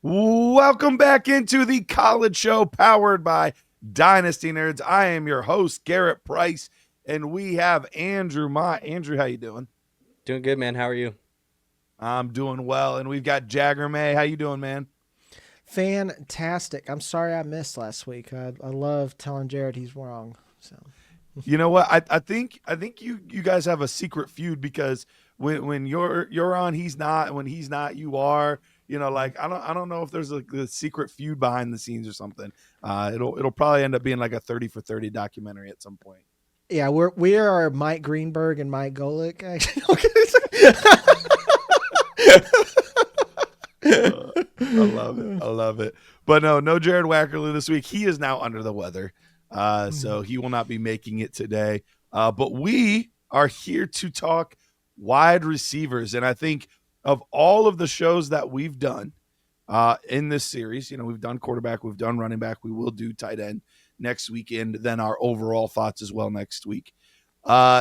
Welcome back into the college show powered by Dynasty Nerds. I am your host, Garrett Price, and we have Andrew Mott. Andrew, how you doing? Doing good, man. How are you? I'm doing well, and we've got Jagger May. How you doing, man? Fantastic. I'm sorry I missed last week. I love telling Jared he's wrong. So You know what? I think you guys have a secret feud because when you're on, he's not. When he's not, you are. Like I don't know if there's like a secret feud behind the scenes or something. It'll probably end up being like a 30 for 30 documentary at some point. yeah, we are Mike Greenberg and Mike Golick. Actually, I love it. I love it. But no Jared Wackerly this week. He is now under the weather, so he will not be making it today. But we are here to talk wide receivers, and I think of all of the shows that we've done in this series, we've done quarterback, we've done running back, we will do tight end next weekend. Then our overall thoughts as well next week.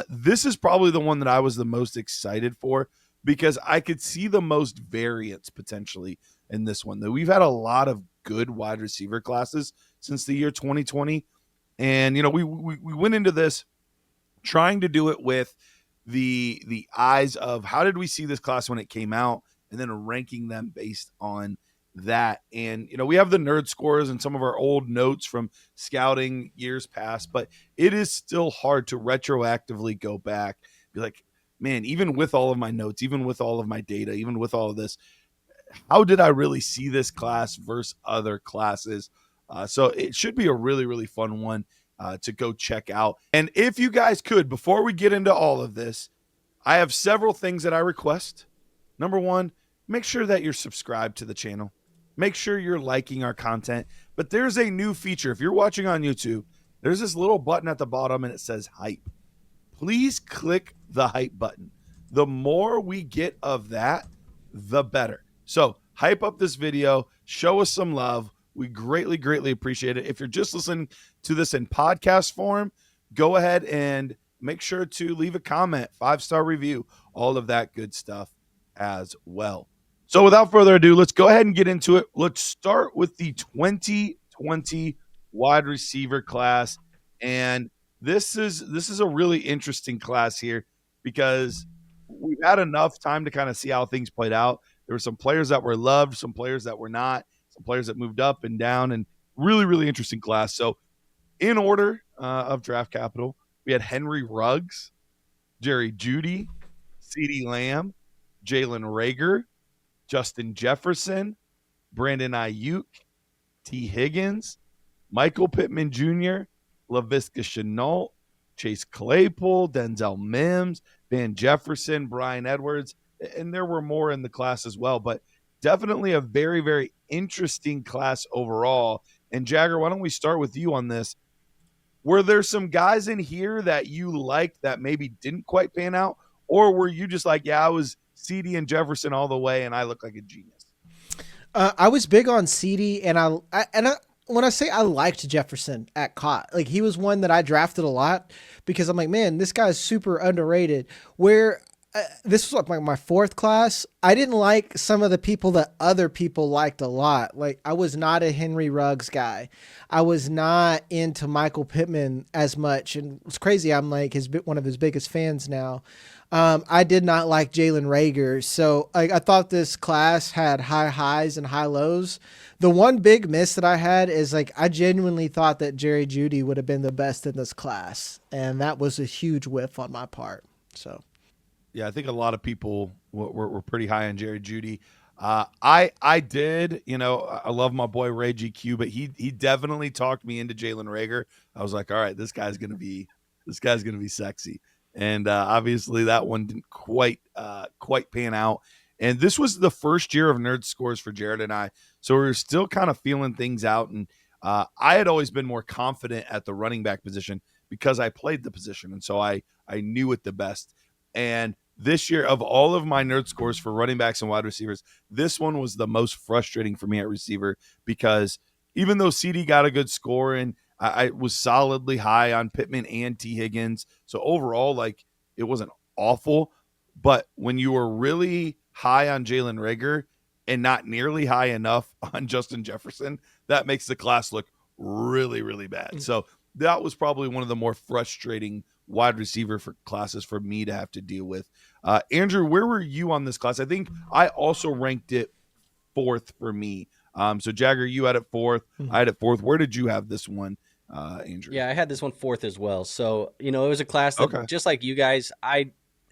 This is probably the one that I was the most excited for because I could see the most variance potentially in this one. Though we've had a lot of good wide receiver classes since the year 2020, and we went into this trying to do it with the eyes of how did we see this class when it came out, and then ranking them based on that. And we have the nerd scores and some of our old notes from scouting years past, but it is still hard to retroactively go back, be like, man, even with all of my notes, even with all of my data, even with all of this, how did I really see this class versus other classes? So it should be a really, really fun one to go check out. And if you guys could, before we get into all of this, I have several things that I request. Number one, make sure that you're subscribed to the channel. Make sure you're liking our content. But there's a new feature. If you're watching on YouTube, there's this little button at the bottom and it says hype. Please click the hype button. The more we get of that, the better. So hype up this video, show us some love. We greatly, greatly appreciate it. If you're just listening to this in podcast form, go ahead and make sure to leave a comment, 5-star review, all of that good stuff as well. So without further ado, let's go ahead and get into it. Let's start with the 2020 wide receiver class. And this is a really interesting class here because we've had enough time to kind of see how things played out. There were some players that were loved, some players that were not, some players that moved up and down, and really, really interesting class. So in order of draft capital, we had Henry Ruggs, Jerry Jeudy, CeeDee Lamb, Jalen Reagor, Justin Jefferson, Brandon Ayuk, T. Higgins, Michael Pittman Jr., Laviska Shenault, Chase Claypool, Denzel Mims, Van Jefferson, Brian Edwards, and there were more in the class as well, but definitely a very, very interesting class overall. And Jagger, why don't we start with you on this? Were there some guys in here that you liked that maybe didn't quite pan out? Or were you just like, yeah, I was CD and Jefferson all the way and I look like a genius? I was big on CD, and when I say I liked Jefferson at Cott, like he was one that I drafted a lot because I'm like, man, this guy's super underrated. Where this was like my fourth class. I didn't like some of the people that other people liked a lot. Like I was not a Henry Ruggs guy. I was not into Michael Pittman as much. And it's crazy. I'm like one of his biggest fans now. I did not like Jalen Reagor. So I thought this class had high highs and high lows. The one big miss that I had is like I genuinely thought that Jerry Jeudy would have been the best in this class. And that was a huge whiff on my part. So. Yeah, I think a lot of people were pretty high on Jerry Jeudy. I did, I love my boy Ray GQ, but he definitely talked me into Jalen Reagor. I was like, all right, this guy's gonna be sexy, and obviously that one didn't quite pan out. And this was the first year of nerd scores for Jared and I, so we were still kind of feeling things out. And I had always been more confident at the running back position because I played the position, and so I knew it the best. And this year, of all of my nerd scores for running backs and wide receivers, this one was the most frustrating for me at receiver because even though CD got a good score and I was solidly high on Pittman and T. Higgins, so overall, like, it wasn't awful. But when you were really high on Jalen Reagor, and not nearly high enough on Justin Jefferson, that makes the class look really, really bad. So that was probably one of the more frustrating wide receiver for classes for me to have to deal with. Andrew, where were you on this class? I think I also ranked it fourth for me. So Jagger, you had it fourth. I had it fourth. Where did you have this one, Andrew? Yeah, I had this one fourth as well. So, it was a class that just like you guys,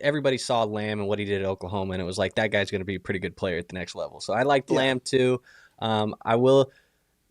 everybody saw Lamb and what he did at Oklahoma, and it was like, that guy's going to be a pretty good player at the next level. So I liked Lamb too. I will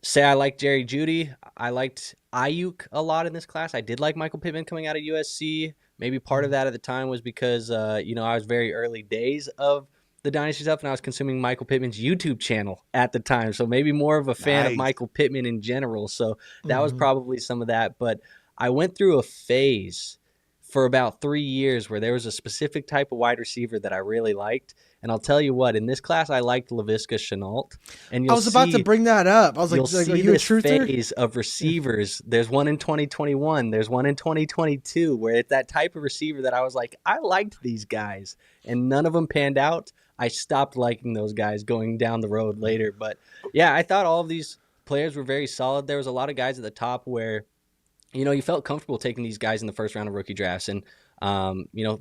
say I liked Jerry Jeudy. I liked Ayuk a lot in this class. I did like Michael Pittman coming out of USC. Maybe part of that at the time was because, I was very early days of the Dynasty stuff, and I was consuming Michael Pittman's YouTube channel at the time. So maybe more of a fan of Michael Pittman in general. So that was probably some of that. But I went through a phase for about 3 years where there was a specific type of wide receiver that I really liked. And I'll tell you what, in this class, I liked Laviska Shenault. And I was about to bring that up. I was like, are you a truther? Phase of receivers. There's one in 2021. There's one in 2022 where it's that type of receiver that I was like, I liked these guys. And none of them panned out. I stopped liking those guys going down the road later. But, yeah, I thought all of these players were very solid. There was a lot of guys at the top where, you felt comfortable taking these guys in the first round of rookie drafts. And,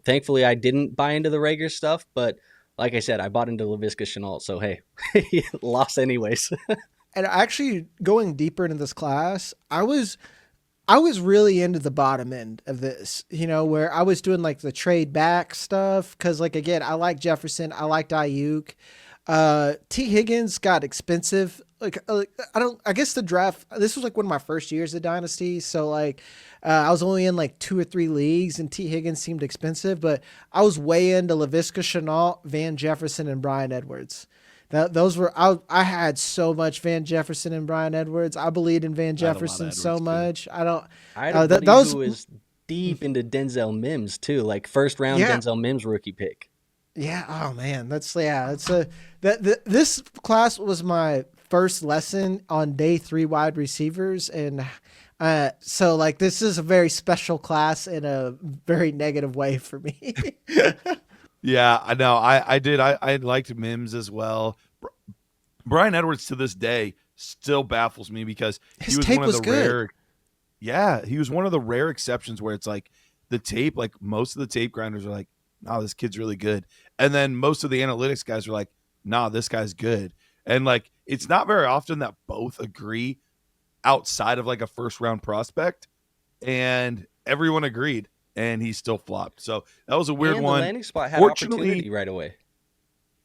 thankfully I didn't buy into the Rager stuff. But, like I said, I bought into Laviska Shenault. So, hey, lost anyways. And actually going deeper into this class, I was really into the bottom end of this, where I was doing like the trade back stuff. Cause like, again, I like Jefferson. I liked Ayuk. T Higgins got expensive. I guess the draft, this was like one of my first years of Dynasty. So like, I was only in like 2 or 3 leagues and T Higgins seemed expensive, but I was way into Laviska Shenault, Van Jefferson, and Bryan Edwards. Those were, I had so much Van Jefferson and Bryan Edwards. I believed in Van Jefferson so much. I had a buddy who was deep into Denzel Mims too, like first round Denzel Mims rookie pick. Yeah. Oh man, this class was my first lesson on day 3 wide receivers, and so like this is a very special class in a very negative way for me. Yeah, I know. I did. I liked Mims as well. Bryan Edwards to this day still baffles me because his tape was good. Rare. Yeah, he was one of the rare exceptions where it's like the tape, like most of the tape grinders are like, "Nah, this kid's really good," and then most of the analytics guys are like, "Nah, this guy's good." And like, it's not very often that both agree outside of like a first round prospect, and everyone agreed. And he still flopped. So that was a weird one. The landing spot had opportunity right away.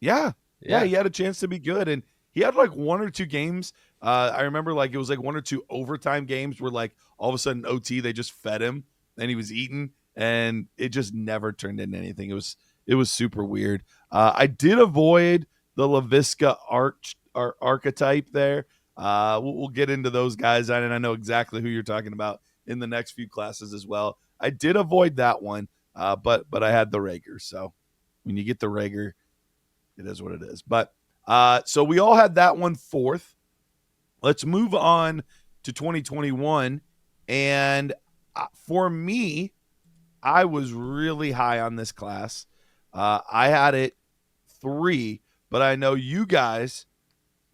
Yeah, he had a chance to be good. And he had like 1 or 2 games. I remember like it was like 1 or 2 overtime games where like all of a sudden OT, they just fed him and he was eating. And it just never turned into anything. It was super weird. I did avoid the Laviska archetype there. We'll get into those guys. And I know exactly who you're talking about in the next few classes as well. I did avoid that one, but I had the Rager. So when you get the Rager, it is what it is. But so we all had that one fourth. Let's move on to 2021. And for me, I was really high on this class. I had it 3, but I know you guys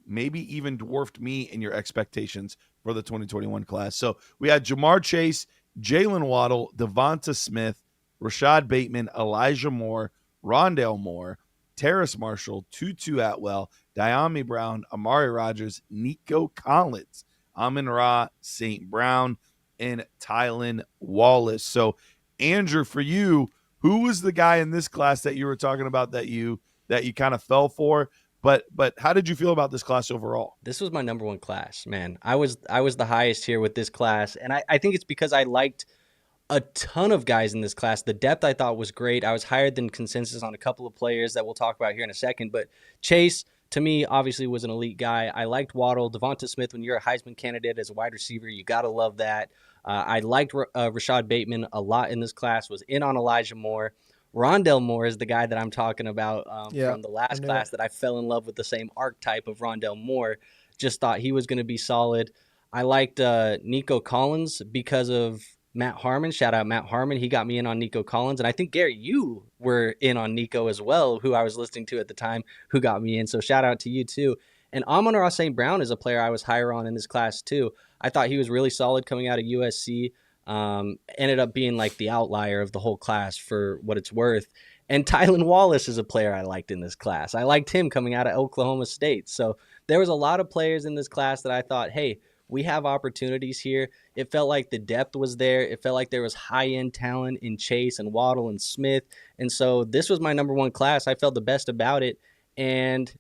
maybe even dwarfed me in your expectations for the 2021 class. So we had Jamar Chase, Jalen Waddle, Devonta Smith, Rashad Bateman, Elijah Moore, Rondale Moore, Terrace Marshall, Tutu Atwell, Diami Brown, Amari Rogers, Nico Collins, Amon-Ra St. Brown, and Tylan Wallace. So, Andrew, for you, who was the guy in this class that you were talking about that you kind of fell for? But how did you feel about this class overall? This was my number 1 class, man. I was the highest here with this class, and I think it's because I liked a ton of guys in this class. The depth I thought was great. I was higher than consensus on a couple of players that we'll talk about here in a second. But Chase, to me, obviously was an elite guy. I liked Waddle. Devonta Smith, when you're a Heisman candidate as a wide receiver, you got to love that. I liked Rashad Bateman a lot in this class, was in on Elijah Moore. Rondale Moore is the guy that I'm talking about from the last class that I fell in love with the same archetype of Rondale Moore. Just thought he was going to be solid. I liked Nico Collins because of Matt Harmon, shout out Matt Harmon. He got me in on Nico Collins. And I think, Gary, you were in on Nico as well, who I was listening to at the time, who got me in. So shout out to you too. And Amon-Ra St. Brown is a player I was higher on in this class too. I thought he was really solid coming out of USC. Ended up being like the outlier of the whole class for what it's worth. And Tylan Wallace is a player I liked in this class. I liked him coming out of Oklahoma State. So there was a lot of players in this class that I thought, hey, we have opportunities here. It felt like the depth was there. It felt like there was high-end talent in Chase and Waddle and Smith. And so this was my number one class. I felt the best about it. And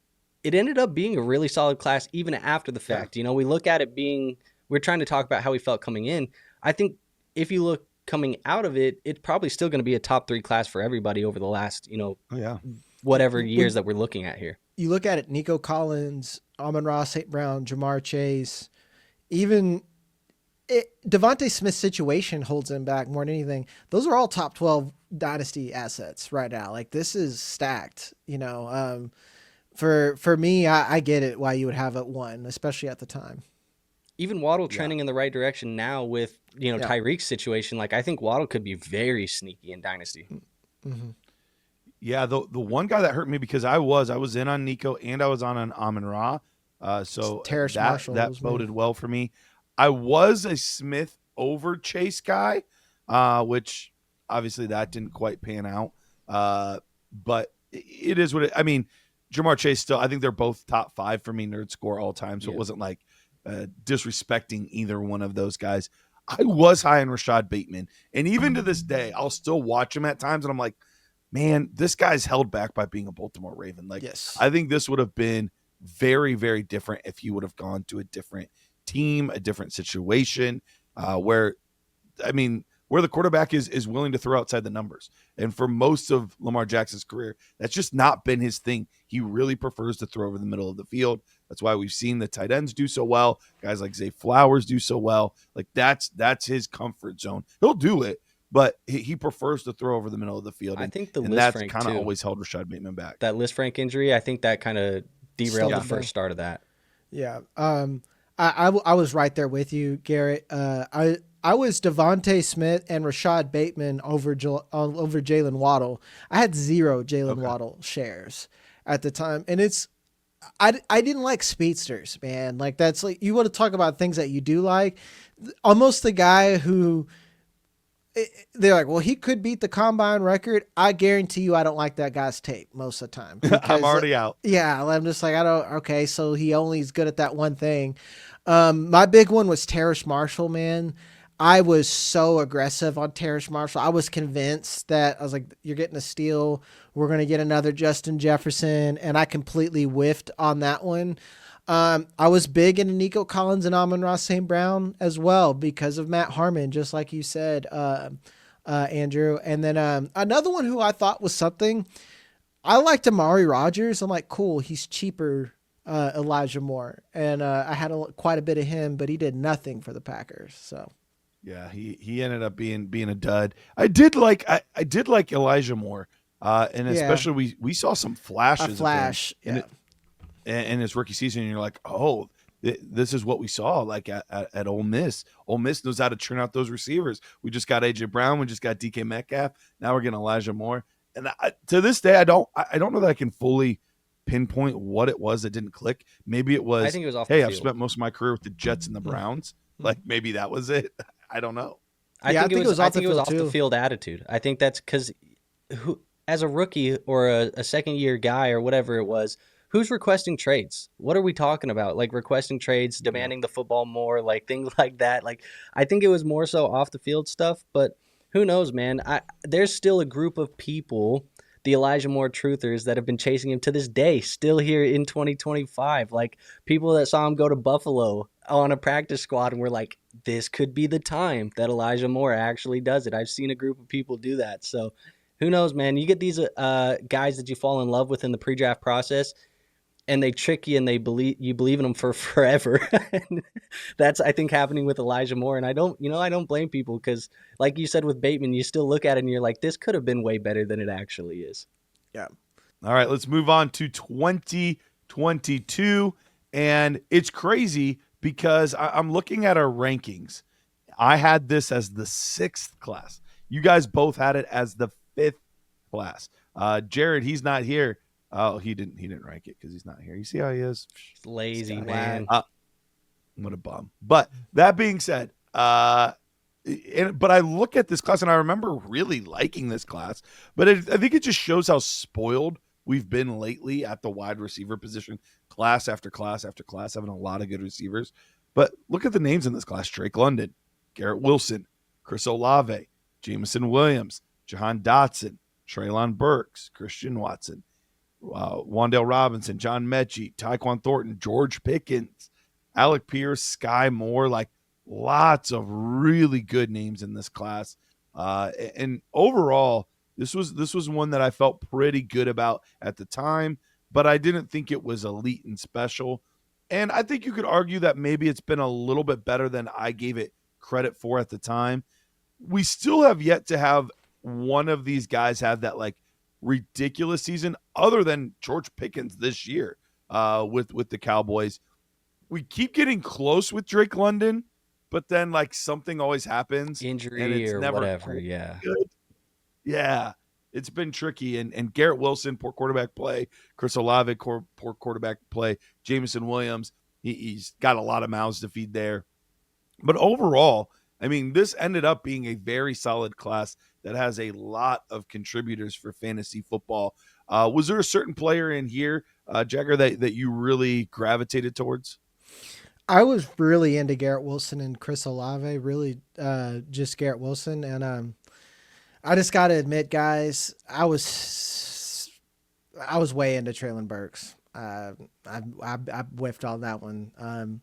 it ended up being a really solid class even after the fact. You know, we look at it being, we're trying to talk about how we felt coming in. I think if you look coming out of it, it's probably still going to be a top 3 class for everybody over the last, whatever years that we're looking at here. You look at it, Nico Collins, Amon-Ra St. Brown, Jamar Chase, even Devontae Smith's situation holds him back more than anything. Those are all top 12 Dynasty assets right now. Like, this is stacked, For me, I get it why you would have it 1, especially at the time. Even Waddle trending in the right direction now with, Tyreek's situation. Like, I think Waddle could be very sneaky in Dynasty. Mm-hmm. Yeah, the one guy that hurt me because I was in on Nico and I was on an Amon-Ra. So that boded well for me. I was a Smith over Chase guy, which obviously that didn't quite pan out. But it is what I mean. Jamar Chase still, I think they're both top 5 for me nerd score all time. So it wasn't like disrespecting either one of those guys. I was high on Rashad Bateman. And even to this day, I'll still watch him at times. And I'm like, man, this guy's held back by being a Baltimore Raven. Like, yes. I think this would have been very, very different if he would have gone to a different team, a different situation where the quarterback is willing to throw outside the numbers. And for most of Lamar Jackson's career, that's just not been his thing. He really prefers to throw over the middle of the field. That's why we've seen the tight ends do so well. Guys like Zay Flowers do so well. Like, that's his comfort zone. He'll do it, but he prefers to throw over the middle of the field. I think that's kind of always held Rashad Bateman back. That Lisfranc injury, I think that kind of derailed the first start of that. Yeah. I was right there with you, Garrett. I was Devontae Smith and Rashad Bateman over Jalen Waddle. I had 0 Jalen Waddle shares at the time. And I didn't like speedsters, man. Like, that's like, you want to talk about things that you do like. Almost the guy who they're like, well, he could beat the combine record. I guarantee you I don't like that guy's tape most of the time. I'm already out. Yeah. I'm just like, okay, so he only is good at that one thing. My big one was Terrace Marshall, man. I was so aggressive on Terrace Marshall. I was convinced that I was like, you're getting a steal. We're going to get another Justin Jefferson. And I completely whiffed on that one. I was big into Nico Collins and Amon-Ra St. Brown as well because of Matt Harmon, just like you said, Andrew. And then another one who I thought was something, I liked Amari Rodgers. I'm like, cool, he's cheaper, Elijah Moore. And I had quite a bit of him, but he did nothing for the Packers. So. Yeah, he ended up being a dud. I did like Elijah Moore, and especially we saw some flashes. In his rookie season, and you're like, oh, this is what we saw like at Ole Miss. Ole Miss knows how to churn out those receivers. We just got AJ Brown, we just got DK Metcalf. Now we're getting Elijah Moore, and to this day, I don't know that I can fully pinpoint what it was that didn't click. Maybe it was. I think it was off. Hey, I've spent most of my career with the Jets and the Browns. Like, maybe that was it. I don't know. I think it was off the field attitude. I think that's because as a rookie or a second year guy or whatever it was, who's requesting trades? What are we talking about? Like, requesting trades, demanding the football more, like things like that. Like, I think it was more so off the field stuff, but who knows, man? There's still a group of people, the Elijah Moore truthers, that have been chasing him to this day, still here in 2025. Like, people that saw him go to Buffalo on a practice squad and we're like, this could be the time that Elijah Moore actually does it. I've seen a group of people do that. So who knows, man? You get these guys that you fall in love with in the pre-draft process, and they trick you and you believe in them for forever. That's, I think, happening with Elijah Moore. And I don't blame people because, like you said with Bateman, you still look at it and you're like, this could have been way better than it actually is. Yeah. All right, let's move on to 2022. And it's crazy because I'm looking at our rankings. I had this as the 6th class. You guys both had it as the 5th class. Jared, he's not here. Oh, he didn't rank it because he's not here. You see how he is? Lazy, man. What a bum. But that being said, but I look at this class and I remember really liking this class. But I think it just shows how spoiled we've been lately at the wide receiver position, class after class after class, having a lot of good receivers. But look at the names in this class: Drake London, Garrett Wilson, Chris Olave, Jameson Williams, Jahan Dotson, Treylon Burks, Christian Watson, Wan'Dale Robinson, John Mechie, Tyquan Thornton, George Pickens, Alec Pierce, Sky Moore, like lots of really good names in this class. And overall, this was one that I felt pretty good about at the time, but I didn't think it was elite and special. And I think you could argue that maybe it's been a little bit better than I gave it credit for at the time. We still have yet to have one of these guys have that like ridiculous season other than George Pickens this year with the Cowboys. We keep getting close with Drake London, but then like something always happens. Injury and it's or never whatever, yeah. Good. Yeah. It's been tricky. And Garrett Wilson, poor quarterback play. Chris Olave, poor quarterback play. Jameson Williams, he's got a lot of mouths to feed there. But overall, I mean, this ended up being a very solid class that has a lot of contributors for fantasy football. Was there a certain player in here, Jagger, that you really gravitated towards? I was really into Garrett Wilson and Chris Olave, really just Garrett Wilson. And I just got to admit, guys, I was way into Treylon Burks. I whiffed on that one.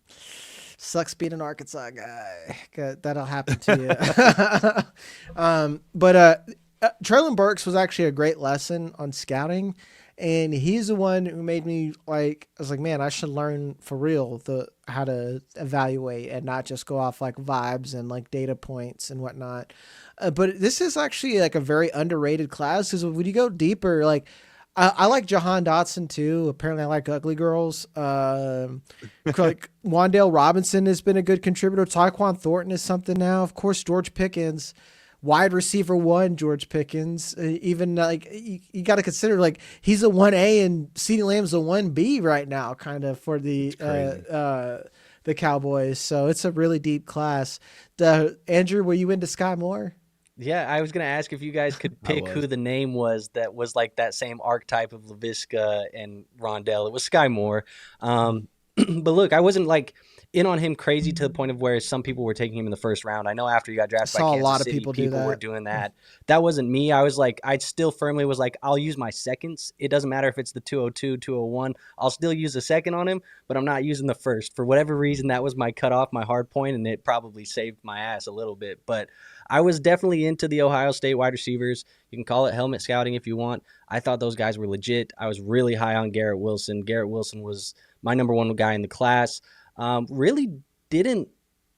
Sucks being an Arkansas guy. That'll happen to you. But Treylon Burks was actually a great lesson on scouting. And he's the one who made me like, I was like, man, I should learn for real how to evaluate and not just go off like vibes and like data points and whatnot. But this is actually like a very underrated class because when you go deeper, like I like Jahan Dotson too. Apparently I like ugly girls. Like Wan'Dale Robinson has been a good contributor. Tyquan Thornton is something now. Of course, George Pickens. Wide receiver 1, George Pickens. Even like you got to consider like he's a 1A and CeeDee Lamb's a 1B right now, kind of for the Cowboys. So it's a really deep class. Andrew, were you into Sky Moore? Yeah, I was gonna ask if you guys could pick who the name was that was like that same archetype of LaVisca and Rondell. It was Sky Moore. But look, I wasn't like in on him crazy to the point of where some people were taking him in the first round. I know after he got drafted by Kansas City, people were doing that. That wasn't me. I was like, I still firmly was like, I'll use my seconds. It doesn't matter if it's the 202, 201. I'll still use a second on him, but I'm not using the first. For whatever reason, that was my cutoff, my hard point, and it probably saved my ass a little bit. But I was definitely into the Ohio State wide receivers. You can call it helmet scouting if you want. I thought those guys were legit. I was really high on Garrett Wilson. Garrett Wilson was my number one guy in the class. Really didn't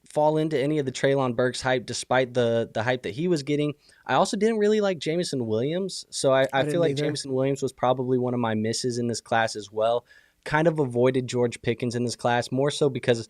fall into any of the Treylon Burks hype despite the hype that he was getting. I also didn't really like Jameson Williams. So I feel like Jameson Williams was probably one of my misses in this class as well. Kind of avoided George Pickens in this class, more so because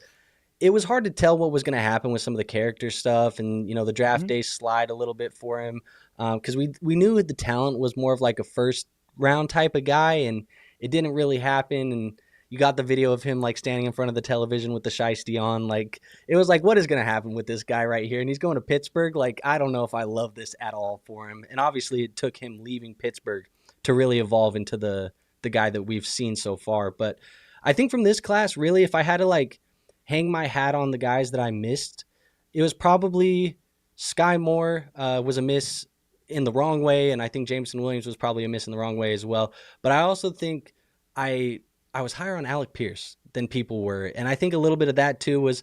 it was hard to tell what was going to happen with some of the character stuff and, you know, the draft day slide a little bit for him. Because we knew the talent was more of like a first round type of guy, and it didn't really happen. And you got the video of him like standing in front of the television with the shiesty on. Like, it was like, what is going to happen with this guy right here? And he's going to Pittsburgh. Like, I don't know if I love this at all for him. And obviously it took him leaving Pittsburgh to really evolve into the guy that we've seen so far. But I think from this class, really, if I had to like hang my hat on the guys that I missed, it was probably Sky Moore was a miss in the wrong way. And I think Jameson Williams was probably a miss in the wrong way as well. But I also think I was higher on Alec Pierce than people were. And I think a little bit of that too was,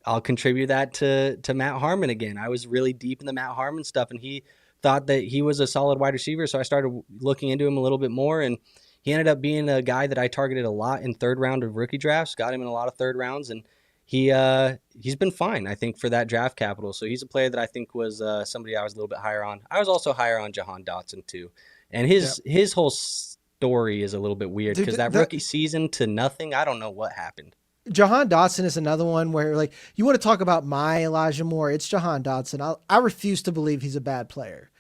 I'll contribute that to Matt Harmon again. I was really deep in the Matt Harmon stuff, and he thought that he was a solid wide receiver. So I started looking into him a little bit more, and he ended up being a guy that I targeted a lot in third round of rookie drafts, got him in a lot of third rounds, and he's been fine, I think, for that draft capital. So he's a player that I think was somebody I was a little bit higher on. I was also higher on Jahan Dotson too. And his whole story is a little bit weird because that rookie season to nothing, I don't know what happened. Jahan Dotson is another one where, like, you want to talk about my Elijah Moore, it's Jahan Dotson. I refuse to believe he's a bad player.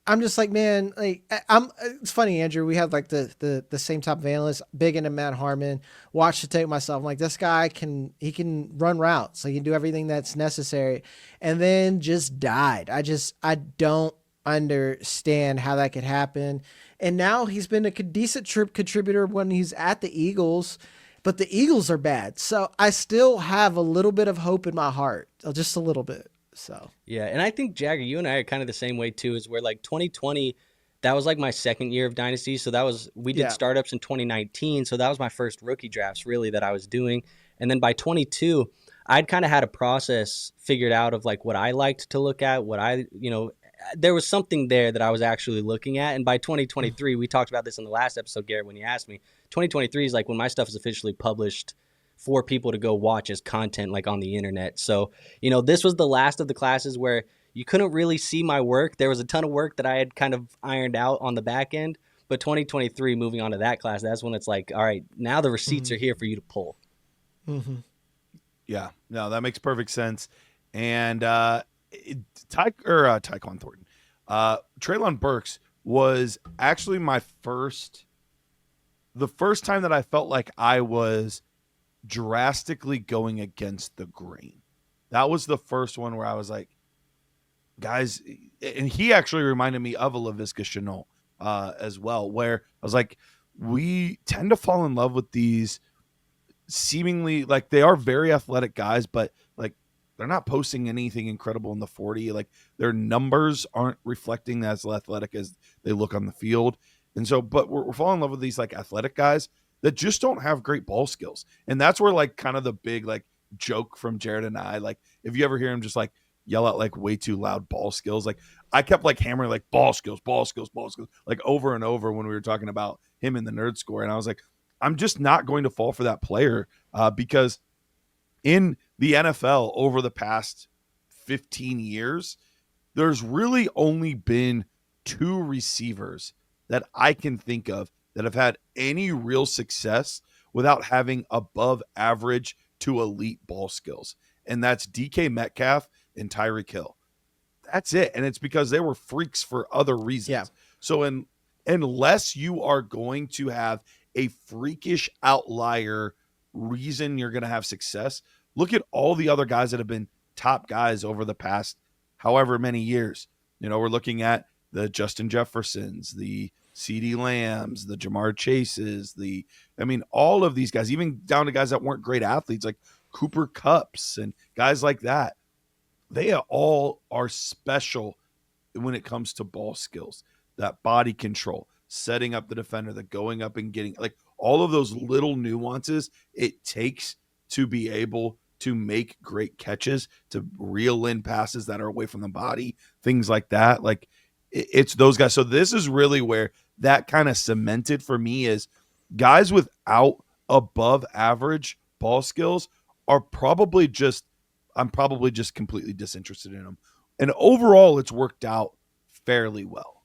I'm just like, man, like it's funny, Andrew. We had like the same type of analyst, big into Matt Harmon. Watched the tape myself. I'm like, this guy can run routes. He can do everything that's necessary, and then just died. I don't understand how that could happen. And now he's been a decent contributor when he's at the Eagles, but the Eagles are bad. So I still have a little bit of hope in my heart, just a little bit. So yeah, and I think Jagger, you and I are kind of the same way too. Is where like 2020, that was like my second year of Dynasty. So we did startups in 2019. So that was my first rookie drafts really that I was doing. And then by 22, I'd kind of had a process figured out of like what I liked to look at, there was something there that I was actually looking at. And by 2023, we talked about this in the last episode, Garrett, when you asked me. 2023 is like when my stuff is officially published for people to go watch as content like on the internet. So, this was the last of the classes where you couldn't really see my work. There was a ton of work that I had kind of ironed out on the back end. But 2023, moving on to that class, that's when it's like, all right, now the receipts are here for you to pull. Mm-hmm. Yeah, no, that makes perfect sense. And Tyquan Thornton, Treylon Burks was actually the first time that I felt like I was drastically going against the grain. That was the first one where I was like, guys, and he actually reminded me of a Laviska Shenault as well, where I was like, we tend to fall in love with these seemingly, like, they are very athletic guys, but like they're not posting anything incredible in the 40. Like their numbers aren't reflecting as athletic as they look on the field. And so, but we're falling in love with these like athletic guys that just don't have great ball skills. And that's where like kind of the big like joke from Jared and I, like if you ever hear him just like yell out like way too loud ball skills, like I kept like hammering like ball skills, like over and over when we were talking about him in the Nerd Score. And I was like, I'm just not going to fall for that player because in the NFL over the past 15 years, there's really only been 2 receivers that I can think of that have had any real success without having above average to elite ball skills. And that's DK Metcalf and Tyreek Hill. That's it. And it's because they were freaks for other reasons. Yeah. So unless you are going to have a freakish outlier reason you're going to have success, look at all the other guys that have been top guys over the past however many years. We're looking at the Justin Jeffersons, the CeeDee Lambs, the Jamar Chases, all of these guys, even down to guys that weren't great athletes like Cooper Kupps and guys like that. They all are special when it comes to ball skills, that body control, setting up the defender, the going up and getting, like all of those little nuances it takes to be able to make great catches, to reel in passes that are away from the body, things like that. Like it's those guys. So this is really where that kind of cemented for me is guys without above average ball skills are probably just, I'm probably just completely disinterested in them. And overall, it's worked out fairly well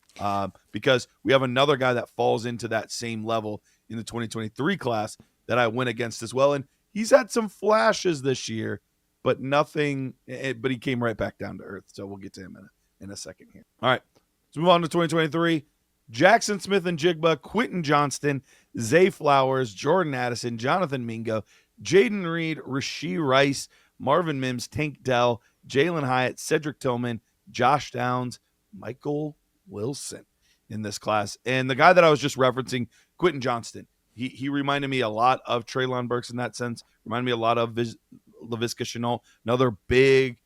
because we have another guy that falls into that same level in the 2023 class that I went against as well. And he's had some flashes this year, but nothing, but he came right back down to earth. So we'll get to him in a second here. All right, let's move on to 2023. Jackson Smith-Njigba, Quentin Johnston, Zay Flowers, Jordan Addison, Jonathan Mingo, Jaden Reed, Rashee Rice, Marvin Mims, Tank Dell, Jalen Hyatt, Cedric Tillman, Josh Downs, Michael Wilson in this class. And the guy that I was just referencing, Quentin Johnston, he reminded me a lot of Treylon Burks in that sense. Reminded me a lot of Laviska Shenault, another big,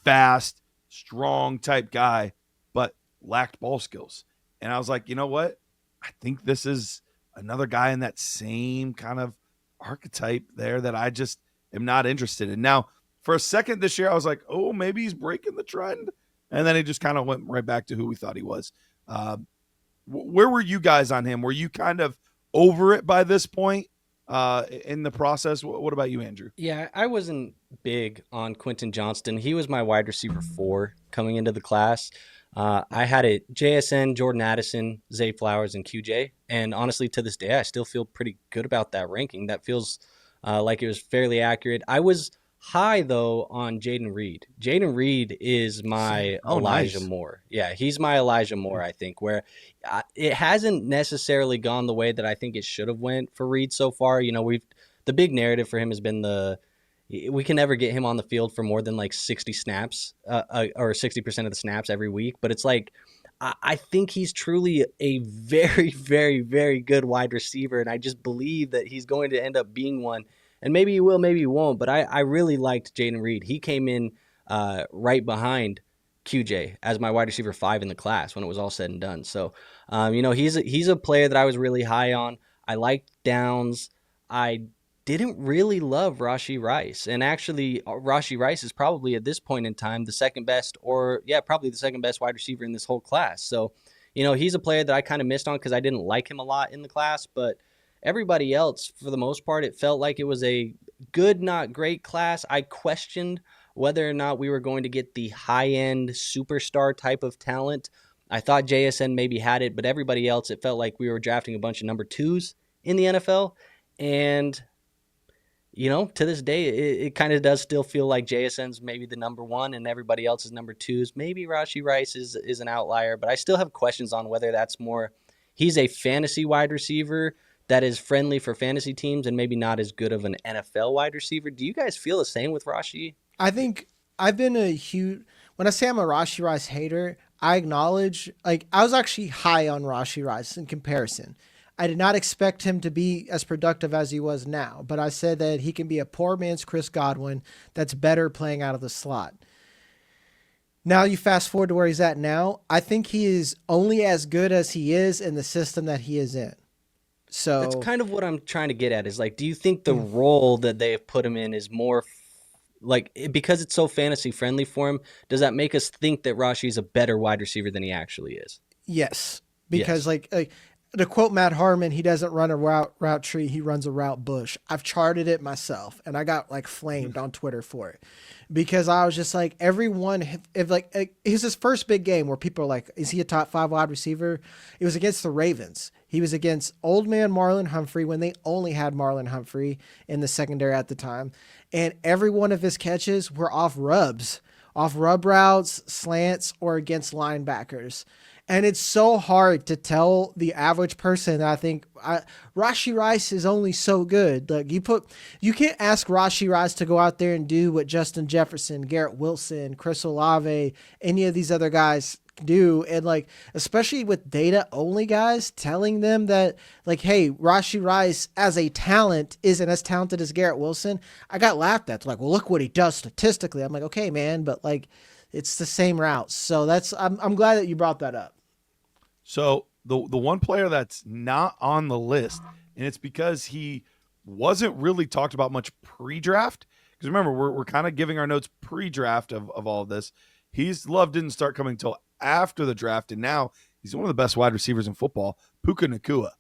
fast, strong type guy, but lacked ball skills. And I was like, you know what? I think this is another guy in that same kind of archetype there that I just am not interested in. Now, for a second this year, I was like, oh, maybe he's breaking the trend. And then he just kind of went right back to who we thought he was. Where were you guys on him? Were you kind of over it by this point in the process? What about you, Andrew? Yeah, I wasn't big on Quentin Johnston. He was my wide receiver 4 coming into the class. I had it JSN, Jordan Addison, Zay Flowers, and QJ. And honestly, to this day, I still feel pretty good about that ranking. That feels like it was fairly accurate. I was high though on Jaden Reed. Jaden Reed is my Elijah Moore. Yeah, he's my Elijah Moore. I think where it hasn't necessarily gone the way that I think it should have went for Reed so far. The big narrative for him has been we can never get him on the field for more than like 60 snaps or 60% of the snaps every week. But it's like I think he's truly a very, very, very good wide receiver, and I just believe that he's going to end up being one. And maybe he will, maybe he won't. But I really liked Jaden Reed. He came in right behind QJ as my wide receiver 5 in the class when it was all said and done. So, he's a player that I was really high on. I liked Downs. I didn't really love Rashee Rice. And actually, Rashee Rice is probably at this point in time the second best probably the second best wide receiver in this whole class. So, he's a player that I kind of missed on because I didn't like him a lot in the class. But everybody else, for the most part, it felt like it was a good, not great class. I questioned whether or not we were going to get the high-end superstar type of talent. I thought JSN maybe had it, but everybody else, it felt like we were drafting a bunch of number 2s in the NFL. And, to this day, it kind of does still feel like JSN's maybe the number 1 and everybody else is number 2s. Maybe Rashee Rice is an outlier, but I still have questions on whether that's more he's a fantasy wide receiver that is friendly for fantasy teams and maybe not as good of an NFL wide receiver. Do you guys feel the same with Rashee? I think I've been when I say I'm a Rashee Rice hater, I acknowledge, I was actually high on Rashee Rice in comparison. I did not expect him to be as productive as he was now, but I said that he can be a poor man's Chris Godwin that's better playing out of the slot. Now you fast forward to where he's at now. I think he is only as good as he is in the system that he is in. So that's kind of what I'm trying to get at is do you think the role that they have put him in is more because it's so fantasy friendly for him, does that make us think that Rashee is a better wide receiver than he actually is? Yes. Because to quote Matt Harmon, he doesn't run a route tree. He runs a route bush. I've charted it myself and I got flamed on Twitter for it because I was just like, everyone, it was his first big game where people are like, is he a top 5 wide receiver? It was against the Ravens. He was against old man Marlon Humphrey when they only had Marlon Humphrey in the secondary at the time. And every one of his catches were off rub routes, slants, or against linebackers. And it's so hard to tell the average person that I think Rashee Rice is only so good. You can't ask Rashee Rice to go out there and do what Justin Jefferson, Garrett Wilson, Chris Olave, any of these other guys do. And especially with data only guys telling them that hey, Rashee Rice as a talent isn't as talented as Garrett Wilson. I got laughed at. Well, look what he does statistically. I'm like, okay, man, but it's the same routes. So I'm glad that you brought that up. So the one player that's not on the list, and it's because he wasn't really talked about much pre-draft. Because remember, we're kind of giving our notes pre-draft of all of this. His love didn't start coming until after the draft, and now he's one of the best wide receivers in football, Puka Nacua.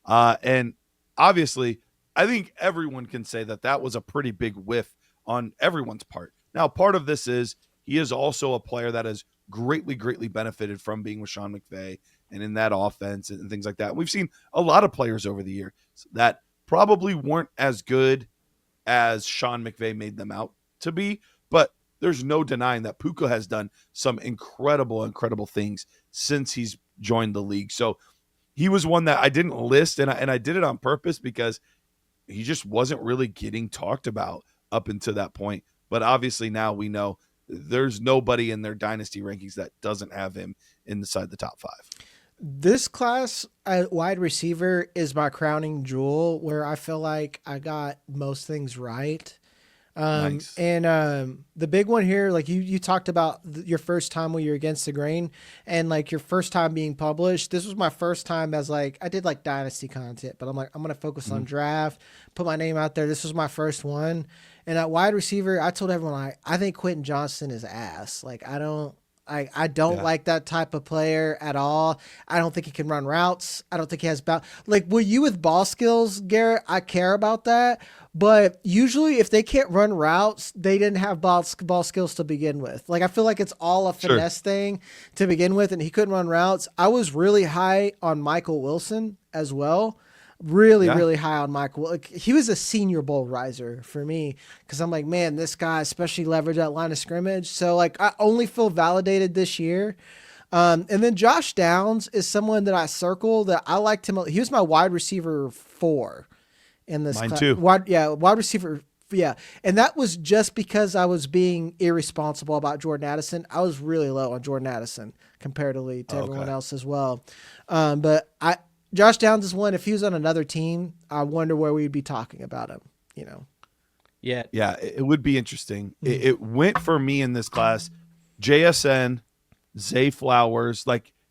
And obviously, I think everyone can say that was a pretty big whiff on everyone's part. Now, part of this is he is also a player that has greatly, greatly benefited from being with Sean McVay and in that offense and things like that. We've seen a lot of players over the years that probably weren't as good as Sean McVay made them out to be, but there's no denying that Puka has done some incredible, incredible things since he's joined the league. So he was one that I didn't list, and I did it on purpose because he just wasn't really getting talked about up until that point. But obviously now we know there's nobody in their dynasty rankings that doesn't have him inside the top 5. This class at wide receiver is my crowning jewel where I feel like I got most things right. Nice. And the big one here, you talked about your first time when you're against the grain and your first time being published. This was my first time as I did dynasty content, but I'm going to focus on draft, put my name out there. This was my first one. And at wide receiver, I told everyone, I think Quentin Johnston is ass. I don't like that type of player at all. I don't think he can run routes. I don't think he has were you with ball skills, Garrett? I care about that. But usually if they can't run routes, they didn't have ball skills to begin with. I feel like it's all a finesse thing to begin with, and he couldn't run routes. I was really high on Michael Wilson as well. Really high on Michael. Like, he was a Senior Bowl riser for me because I'm like, man, this guy especially leveraged that line of scrimmage. So like, I only feel validated this year. And then Josh Downs is someone that I circle that I liked him. He was my wide receiver 4 in this. Mine too. Wide receiver. Yeah. And that was just because I was being irresponsible about Jordan Addison. I was really low on Jordan Addison comparatively to everyone else as well. But Josh Downs is one. If he was on another team, I wonder where we'd be talking about him, you know? Yeah. It would be interesting. It went for me in this class, JSN, Zay Flowers,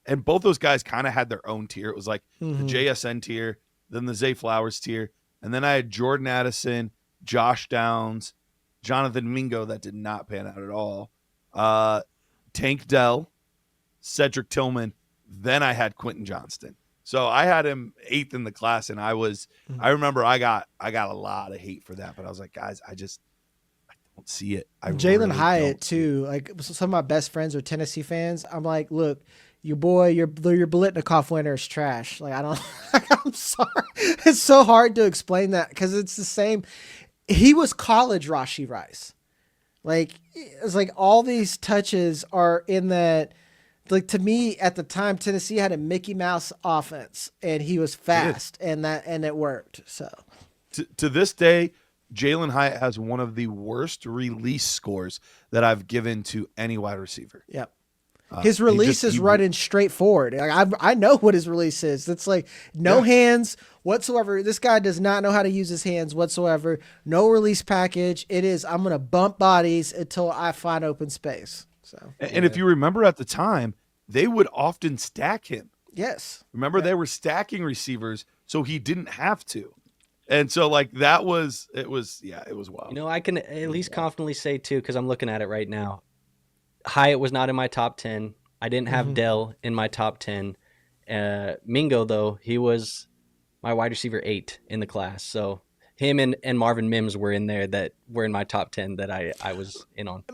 and both those guys kind of had their own tier. It was like the JSN tier, then the Zay Flowers tier. And then I had Jordan Addison, Josh Downs, Jonathan Mingo, that did not pan out at all. Tank Dell, Cedric Tillman. Then I had Quentin Johnston. So I had him 8th in the class, and I remember I got a lot of hate for that, but I was like, guys, I don't see it. Jalen Hyatt too. Like, some of my best friends are Tennessee fans. I'm like, look, your Biletnikoff winner is trash. Like, I'm sorry. It's so hard to explain that because it's the same. He was college Rashee Rice. Like, it's like all these touches are in that. Like, to me at the time, Tennessee had a Mickey Mouse offense, and he was fast, and it worked. So, to this day, Jalen Hyatt has one of the worst release scores that I've given to any wide receiver. Yep. His release is running straight forward. Like, I know what his release is. It's like no hands whatsoever. This guy does not know how to use his hands whatsoever. No release package. It is, I'm going to bump bodies until I find open space. So, and if you remember at the time, they would often stack him. Yes. Remember, they were stacking receivers, so he didn't have to. And so, like, it was wild. You know, I can at least confidently say, too, because I'm looking at it right now, Hyatt was not in my top 10. I didn't have Dell in my top 10. Mingo, though, he was my wide receiver 8 in the class. So him and Marvin Mims were in there that were in my top 10 that I was in on.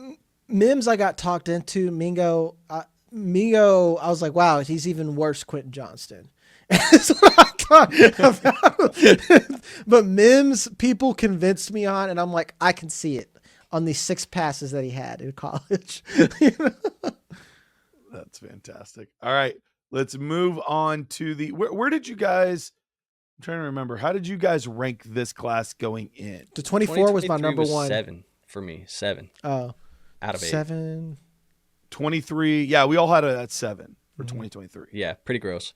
Mims, I got talked into. Mingo, I was like, wow, he's even worse Quentin Johnston. That's what I thought about. But Mims, people convinced me on, and I'm like, I can see it on these 6 passes that he had in college. That's fantastic. All right, let's move on to where did you guys, I'm trying to remember, how did you guys rank this class going in? The 24 was my number 1. 7 for me. 7. Oh. Out of 8. 7. 23. Yeah, we all had it at 7 for 2023. Yeah, pretty gross.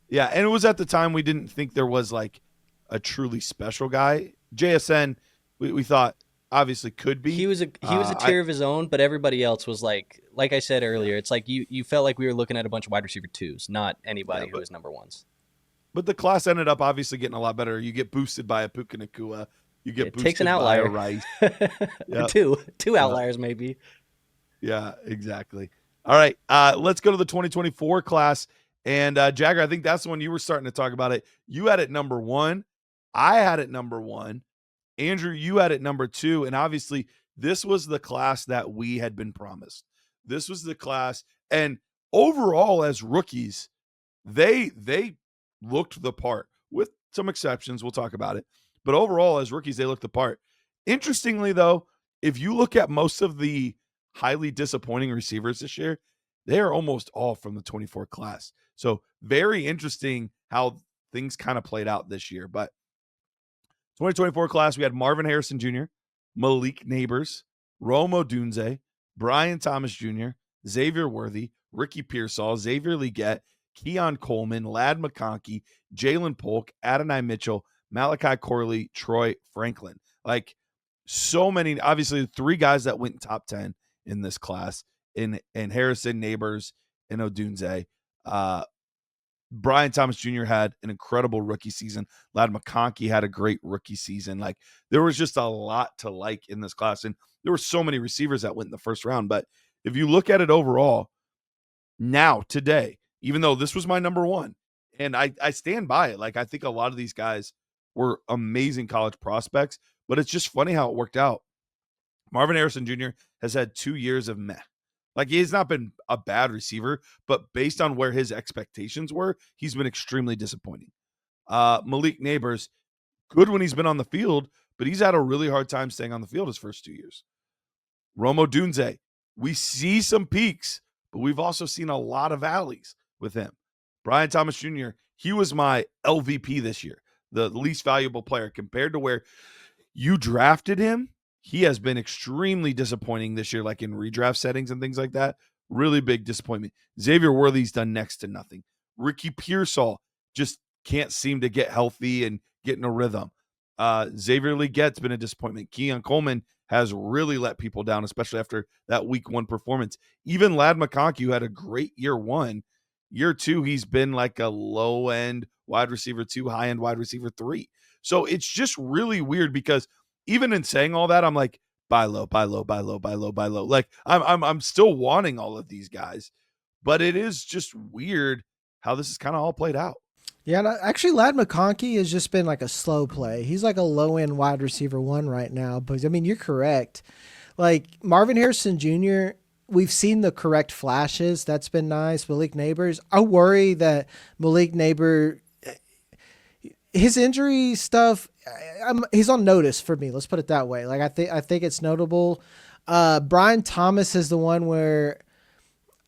Yeah, and it was at the time we didn't think there was like a truly special guy. JSN, we thought obviously could be. He was a tier of his own, but everybody else was like I said earlier, it's like you felt like we were looking at a bunch of wide receiver 2s, not anybody who was number 1s. But the class ended up obviously getting a lot better. You get boosted by a Puka Nacua. You get boosted takes an outlier. by a Rice. Yep. Two outliers maybe. Yeah, exactly. All right, let's go to the 2024 class. And Jagger, I think that's the one you were starting to talk about it. You had it number 1. I had it number 1. Andrew, you had it number 2. And obviously, this was the class that we had been promised. This was the class. And overall, as rookies, they looked the part, with some exceptions. We'll talk about it. But overall, as rookies, they looked the part. Interestingly, though, if you look at most of the highly disappointing receivers this year, they are almost all from the 24 class. So very interesting how things kind of played out this year. But 2024 class, we had Marvin Harrison Jr., Malik Neighbors, Rome Odunze, Brian Thomas Jr., Xavier Worthy, Ricky Pearsall, Xavier Leggett, Keon Coleman, Ladd McConkey, Jalen Polk, Adonai Mitchell, Malachi Corley, Troy Franklin. Like, so many, obviously 3 guys that went top 10 in this class, in Harrison, Neighbors, and Odunze. Brian Thomas Jr. had an incredible rookie season. Ladd McConkey had a great rookie season. Like, there was just a lot to like in this class. And there were so many receivers that went in the first round. But if you look at it overall, now, today, even though this was my number 1, and I stand by it. Like, I think a lot of these guys were amazing college prospects, but it's just funny how it worked out. Marvin Harrison Jr. has had 2 years of meh. Like, he's not been a bad receiver, but based on where his expectations were, he's been extremely disappointing. Malik Neighbors, good when he's been on the field, but he's had a really hard time staying on the field his first 2 years. Romo Dunze, we see some peaks, but we've also seen a lot of valleys with him. Brian Thomas Jr., he was my LVP this year, the least valuable player compared to where you drafted him. He has been extremely disappointing this year, like in redraft settings and things like that. Really big disappointment. Xavier Worthy's done next to nothing. Ricky Pearsall just can't seem to get healthy and get in a rhythm. Xavier Legette's been a disappointment. Keon Coleman has really let people down, especially after that week 1 performance. Even Ladd McConkey, who had a great year 1, year 2, he's been like a low-end wide receiver 2, high-end wide receiver 3. So it's just really weird because even in saying all that, I'm like, buy low, buy low, buy low, buy low, buy low. Like, I'm still wanting all of these guys, but it is just weird how this is kind of all played out. Yeah, and actually, Ladd McConkey has just been like a slow play. He's like a low-end wide receiver 1 right now. But, I mean, you're correct. Like, Marvin Harrison Jr., we've seen the correct flashes. That's been nice. Malik Neighbors. I worry that Malik Neighbor, his injury stuff, he's on notice for me. Let's put it that way. Like, I think it's notable. Brian Thomas is the one where,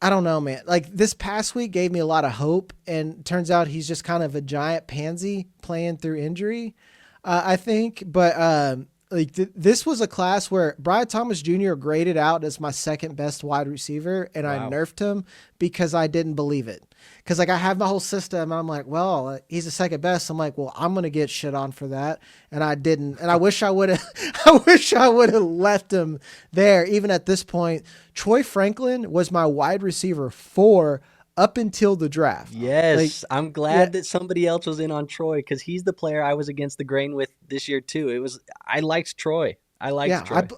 I don't know, man. Like, this past week gave me a lot of hope, and turns out he's just kind of a giant pansy playing through injury, I think. But this was a class where Brian Thomas Jr. graded out as my second best wide receiver, and I nerfed him because I didn't believe it. Because, like, I have my whole system, and I'm like, well, he's the second best. I'm like, well, I'm going to get shit on for that. And I didn't. And I wish I would have left him there. Even at this point, Troy Franklin was my wide receiver 4 up until the draft. Yes, like, I'm glad that somebody else was in on Troy, because he's the player I was against the grain with this year too. I liked Troy. Troy.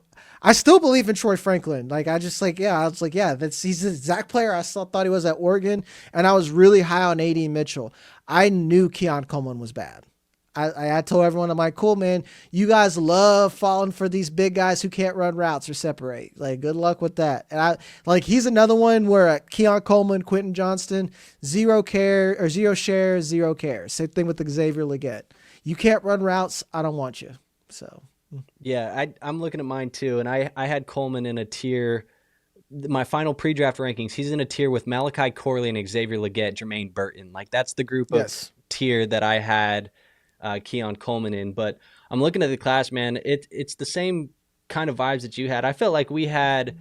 I still believe in Troy Franklin. Like, I was like, he's the exact player I still thought he was at Oregon, and I was really high on AD Mitchell. I knew Keon Coleman was bad. I told everyone, I'm like, cool, man, you guys love falling for these big guys who can't run routes or separate. Like, good luck with that. And he's another one where Keon Coleman, Quentin Johnston, 0 care or 0 shares, 0 cares. Same thing with the Xavier Legette. You can't run routes, I don't want you. So yeah, I'm looking at mine too, and I had Coleman in a tier. My final pre-draft rankings, he's in a tier with Malachi Corley and Xavier Legette, Jermaine Burton. Like, that's the group of tier that I had Keon Coleman in. But I'm looking at the class, man. It's the same kind of vibes that you had. I felt like we had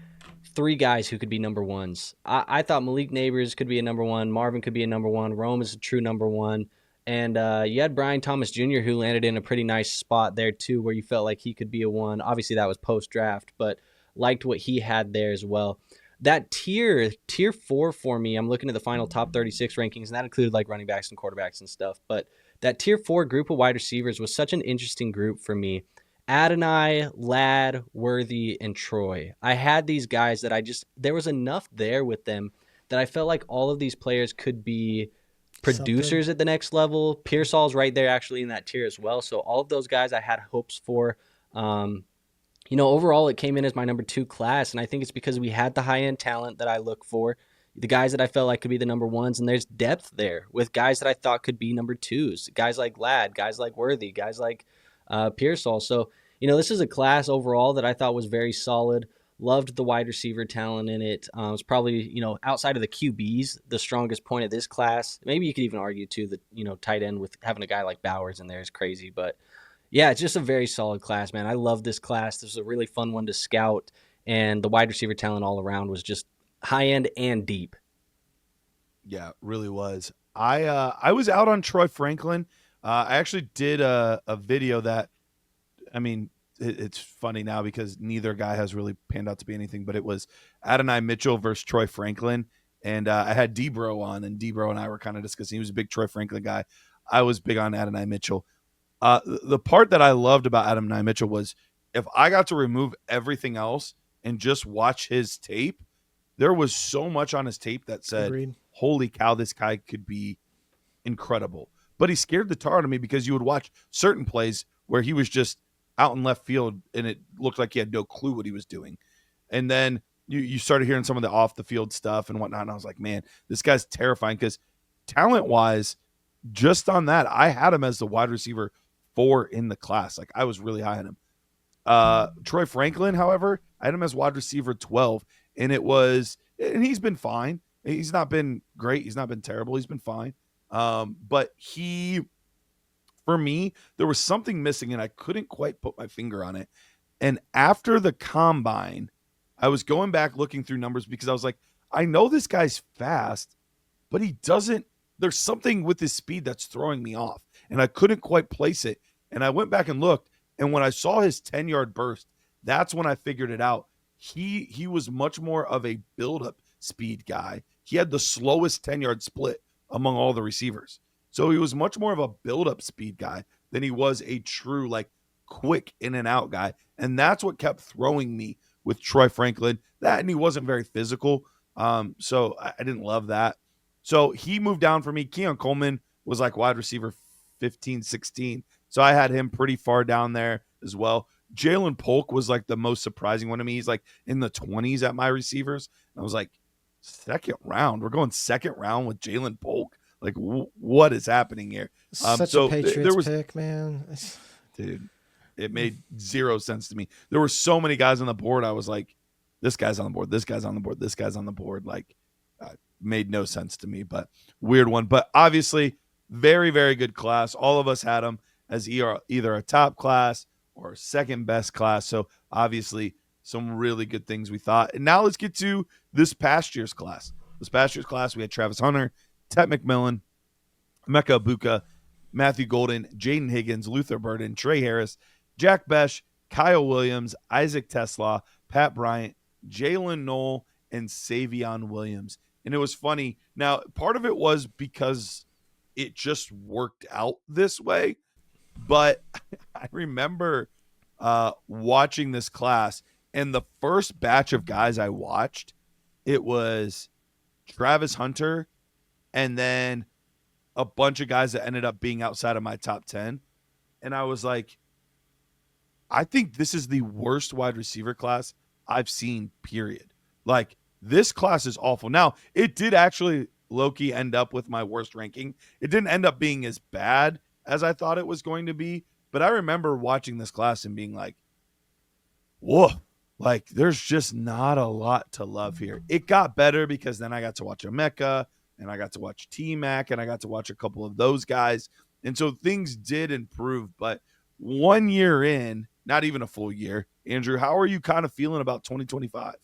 3 guys who could be number 1s. I thought Malik Neighbors could be a number 1. Marvin could be a number 1. Rome is a true number 1. And you had Brian Thomas Jr., who landed in a pretty nice spot there too, where you felt like he could be a 1. Obviously, that was post-draft, but liked what he had there as well. That tier 4 for me, I'm looking at the final top 36 rankings, and that included like running backs and quarterbacks and stuff. But that tier 4 group of wide receivers was such an interesting group for me. Adonai, Ladd, Worthy, and Troy. I had these guys that there was enough there with them that I felt like all of these players could be producers at the next level. Pearsall's right there actually in that tier as well. So all of those guys I had hopes for. Overall it came in as my number 2 class, and I think it's because we had the high-end talent that I look for, the guys that I felt like could be the number 1s, and there's depth there with guys that I thought could be number 2s, guys like Ladd, guys like Worthy, guys like Pearsall. So, this is a class overall that I thought was very solid. Loved the wide receiver talent in it. It's probably, outside of the QBs, the strongest point of this class. Maybe you could even argue, too, that, tight end with having a guy like Bowers in there is crazy. But, yeah, it's just a very solid class, man. I love this class. This was a really fun one to scout. And the wide receiver talent all around was just high-end and deep. Yeah, it really was. I was out on Troy Franklin. I actually did a video that, it's funny now because neither guy has really panned out to be anything, but it was Adonai Mitchell versus Troy Franklin. And I had Debro on, and Debro and I were kind of discussing. He was a big Troy Franklin guy. I was big on Adonai Mitchell. The part that I loved about Adonai Mitchell was if I got to remove everything else and just watch his tape, there was so much on his tape that said, Agreed. Holy cow, this guy could be incredible. But he scared the tar out of me because you would watch certain plays where he was just out in left field and it looked like he had no clue what he was doing. And then you started hearing some of the off the field stuff and whatnot. And I was like, man, this guy's terrifying because talent wise, just on that, I had him as the wide receiver 4 in the class. Like I was really high on him. Troy Franklin, however, I had him as wide receiver 12, and he's been fine. He's not been great. He's not been terrible. He's been fine. But for me, there was something missing, and I couldn't quite put my finger on it. And after the combine, I was going back looking through numbers because I was like, I know this guy's fast, but there's something with his speed that's throwing me off. And I couldn't quite place it. And I went back and looked. And when I saw his 10-yard burst, that's when I figured it out. He was much more of a build-up speed guy. He had the slowest 10-yard split among all the receivers. So he was much more of a build-up speed guy than he was a true, like, quick in and out guy. And that's what kept throwing me with Troy Franklin. That, and he wasn't very physical. So I didn't love that. So he moved down for me. Keon Coleman was like wide receiver 15, 16. So I had him pretty far down there as well. Jalen Polk was like the most surprising one to me. He's like in the 20s at my receivers. And I was like, second round. We're going second round with Jalen Polk. Like, what is happening here? Such a Patriots pick, man. Dude, it made zero sense to me. There were so many guys on the board. I was like, this guy's on the board. This guy's on the board. This guy's on the board. Like, made no sense to me, but weird one. But obviously, very, very good class. All of us had them as either a top class or second best class. So obviously some really good things we thought. And now let's get to this past year's class. This past year's class, we had Travis Hunter, Tet McMillan, Emeka Ibuka, Matthew Golden, Jaden Higgins, Luther Burden, Trey Harris, Jack Besh, Kyle Williams, Isaac Tesla, Pat Bryant, Jalen Knoll, and Savion Williams. And it was funny. Now, part of it was because it just worked out this way. But I remember watching this class, and the first batch of guys I watched, it was Travis Hunter and then a bunch of guys that ended up being outside of my top 10. And I was like, I think this is the worst wide receiver class I've seen, period. Like, this class is awful. Now, it did actually, low-key, end up with my worst ranking. It didn't end up being as bad as I thought it was going to be. But I remember watching this class and being like, whoa, like there's just not a lot to love here. It got better because then I got to watch Emeka and I got to watch T-Mac and I got to watch a couple of those guys. And so things did improve. But 1 year in, not even a full year, Andrew, how are you kind of feeling about 2025?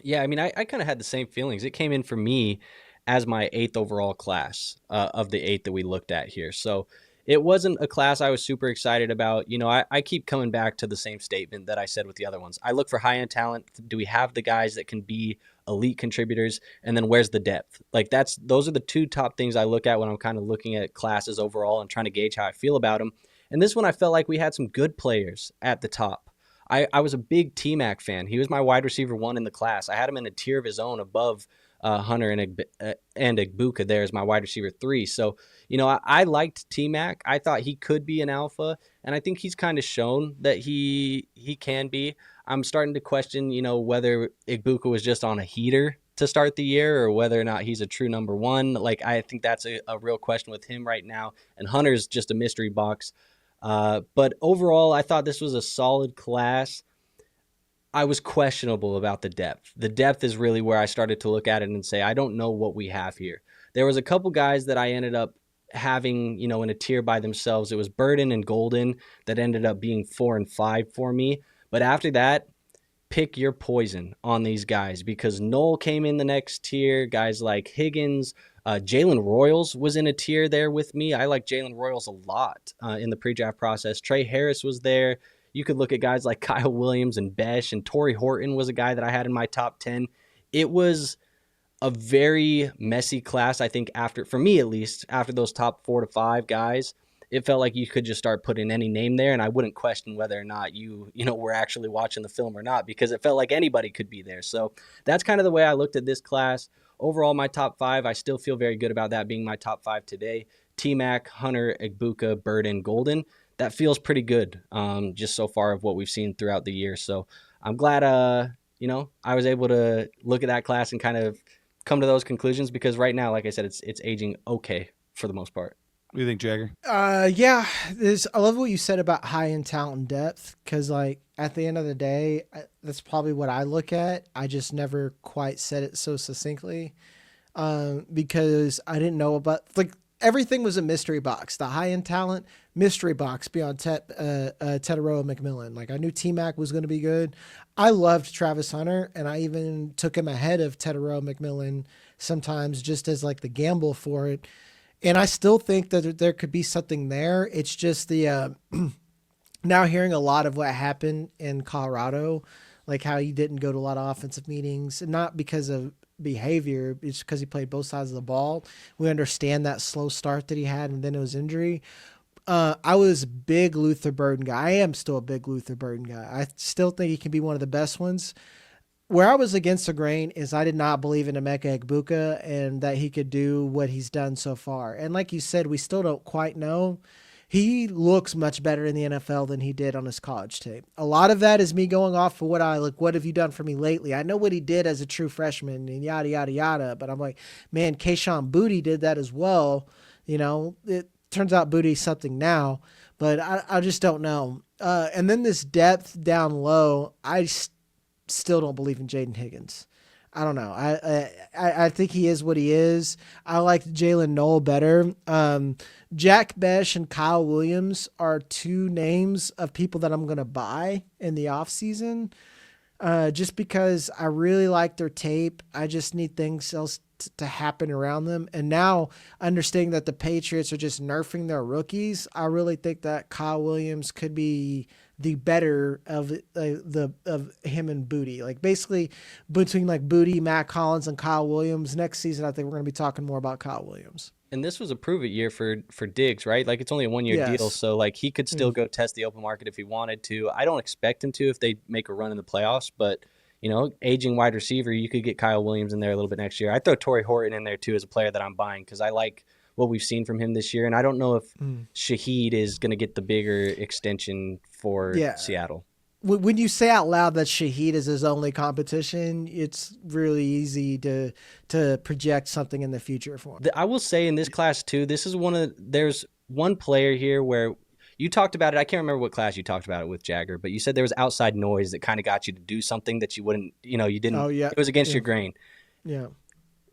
Yeah, I mean, I kind of had the same feelings. It came in for me as my 8th overall class of the 8 that we looked at here. So it wasn't a class I was super excited about. You know, I keep coming back to the same statement that I said with the other ones. I look for high-end talent. Do we have the guys that can be elite contributors? And then where's the depth? Like those are the two top things I look at when I'm kind of looking at classes overall and trying to gauge how I feel about them. And this one, I felt like we had some good players at the top. I was a big T-Mac fan. He was my wide receiver 1 in the class. I had him in a tier of his own above Hunter and Ibuka there as my wide receiver 3. So, you know, I liked T-Mac. I thought he could be an alpha, and I think he's kind of shown that he can be. I'm starting to question, you know, whether Ibuka was just on a heater to start the year or whether or not he's a true number 1. Like, I think that's a real question with him right now, and Hunter's just a mystery box. But overall, I thought this was a solid class. I was questionable about the depth. The depth is really where I started to look at it and say, I don't know what we have here. There was a couple guys that I ended up having, you know, in a tier by themselves. It was Burden and Golden that ended up being 4 and 5 for me. But after that, pick your poison on these guys because Knoll came in the next tier. Guys like Higgins, Jalen Royals was in a tier there with me. I like Jalen Royals a lot in the pre-draft process. Trey Harris was there. You could look at guys like Kyle Williams and Besh, and Torrey Horton was a guy that I had in my top 10. It was a very messy class, I think, for me at least, after those top 4 to 5 guys. It felt like you could just start putting any name there, and I wouldn't question whether or not you were actually watching the film or not, because it felt like anybody could be there. So that's kind of the way I looked at this class. Overall, my top 5, I still feel very good about that being my top 5 today. T-Mac, Hunter, Ibuka, Burden, Golden. That feels pretty good just so far of what we've seen throughout the year. So I'm glad, I was able to look at that class and kind of come to those conclusions because right now, like I said, it's aging okay for the most part. What do you think, Jagger? Yeah, I love what you said about high end talent and depth because, like, at the end of the day, that's probably what I look at. I just never quite said it so succinctly because I didn't know about, like, everything was a mystery box. The high end talent, mystery box beyond Teteroa McMillan. Like, I knew T-Mac was going to be good. I loved Travis Hunter, and I even took him ahead of Teteroa McMillan sometimes just as, like, the gamble for it. And I still think that there could be something there. It's just the now hearing a lot of what happened in Colorado, like how he didn't go to a lot of offensive meetings, and not because of behavior, it's because he played both sides of the ball. We understand that slow start that he had, and then it was injury. I was a big Luther Burden guy. I am still a big Luther Burden guy. I still think he can be one of the best ones. Where I was against the grain is I did not believe in Emeka Egbuka and that he could do what he's done so far. And like you said, we still don't quite know. He looks much better in the NFL than he did on his college tape. A lot of that is me going off for what have you done for me lately? I know what he did as a true freshman and yada, yada, yada. But I'm like, man, Kayshon Boutte did that as well. It turns out Boutte's something now, but I just don't know. And then this depth down low, I still don't believe in Jaden Higgins. I don't know. I think he is what he is. I like Jalen Noel better. Jack Besh and Kyle Williams are two names of people that I'm going to buy in the offseason just because I really like their tape. I just need things else to happen around them. And now understanding that the Patriots are just nerfing their rookies, I really think that Kyle Williams could be the better of him and Boutte. Like basically between like Boutte, Matt Collins, and Kyle Williams next season, I think we're going to be talking more about Kyle Williams. And this was a prove it year for Diggs, right? Like it's only a 1 year deal. So like he could still go test the open market if he wanted to. I don't expect him to if they make a run in the playoffs, but aging wide receiver, you could get Kyle Williams in there a little bit next year. I throw Torrey Horton in there too as a player that I'm buying because I like what we've seen from him this year. And I don't know if Shaheed is going to get the bigger extension for Seattle. When you say out loud that Shaheed is his only competition, it's really easy to project something in the future for him. I will say in this class too, there's one player here where you talked about it. I can't remember what class you talked about it with, Jagger, but you said there was outside noise that kind of got you to do something that you wouldn't, you didn't. Oh, yeah. It was against your grain. Yeah.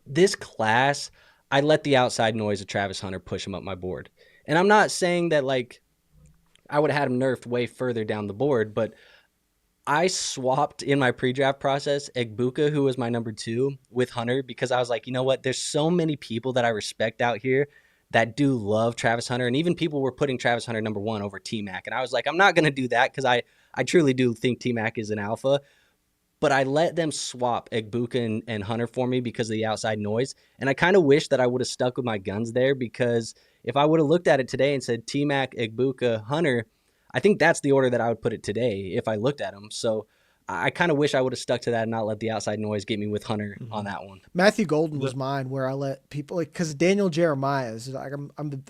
This class, I let the outside noise of Travis Hunter push him up my board. And I'm not saying that like I would have had him nerfed way further down the board, but I swapped in my pre-draft process Egbuka, who was my number 2, with Hunter because I was like, you know what? There's so many people that I respect out here that do love Travis Hunter. And even people were putting Travis Hunter number 1 over T-Mac. And I was like, I'm not going to do that because I truly do think T-Mac is an alpha. But I let them swap Egbuka and Hunter for me because of the outside noise. And I kind of wish that I would have stuck with my guns there because if I would have looked at it today and said T-Mac, Egbuka, Hunter, I think that's the order that I would put it today if I looked at them. So I kind of wish I would have stuck to that and not let the outside noise get me with Hunter on that one. Matthew Golden was mine where I let people because Daniel Jeremiah is like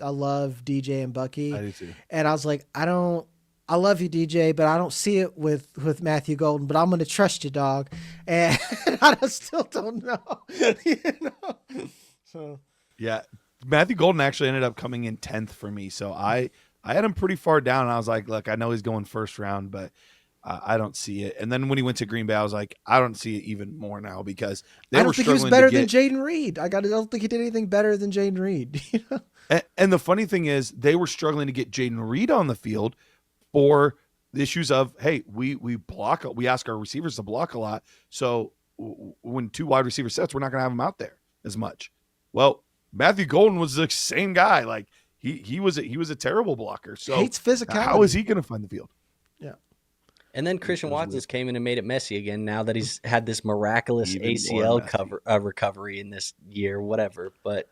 I love DJ and Bucky. I do too. And I was like, I love you, DJ, but I don't see it with Matthew Golden. But I'm going to trust you, dog. And I still don't know. So yeah, Matthew Golden actually ended up coming in 10th for me. So I had him pretty far down. And I was like, look, I know he's going first round, but I don't see it. And then when he went to Green Bay, I was like, I don't see it even more now because I don't think he was better than Jaden Reed. I don't think he did anything better than Jaden Reed. And the funny thing is, they were struggling to get Jaden Reed on the field for the issues of, hey, we block, we ask our receivers to block a lot. So when 2 wide receiver sets, we're not going to have him out there as much. Well, Matthew Golden was the same guy. Like he was a terrible blocker. So hates physicality. How is he going to find the field? Yeah. And then Christian Watson came in and made it messy again now that he's had this miraculous ACL recovery in this year, whatever. But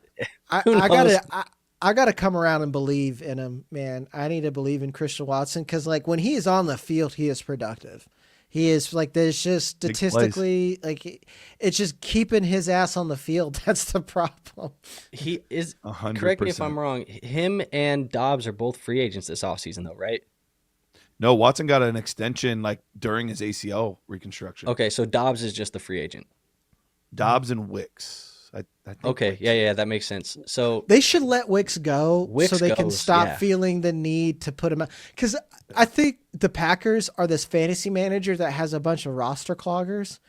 I gotta come around and believe in him, man. I need to believe in Christian Watson because like when he is on the field, he is productive. He is like there's just statistically like it's just keeping his ass on the field. That's the problem. He is 100%. Correct me if I'm wrong. Him and Dobbs are both free agents this offseason though, right? No, Watson got an extension like during his ACL reconstruction. Okay, so Dobbs is just the free agent. Dobbs and Wicks. I think okay, Wicks. yeah, that makes sense. So they should let Wicks go so they can stop yeah. feeling the need to put him out. Because I think the Packers are this fantasy manager that has a bunch of roster cloggers.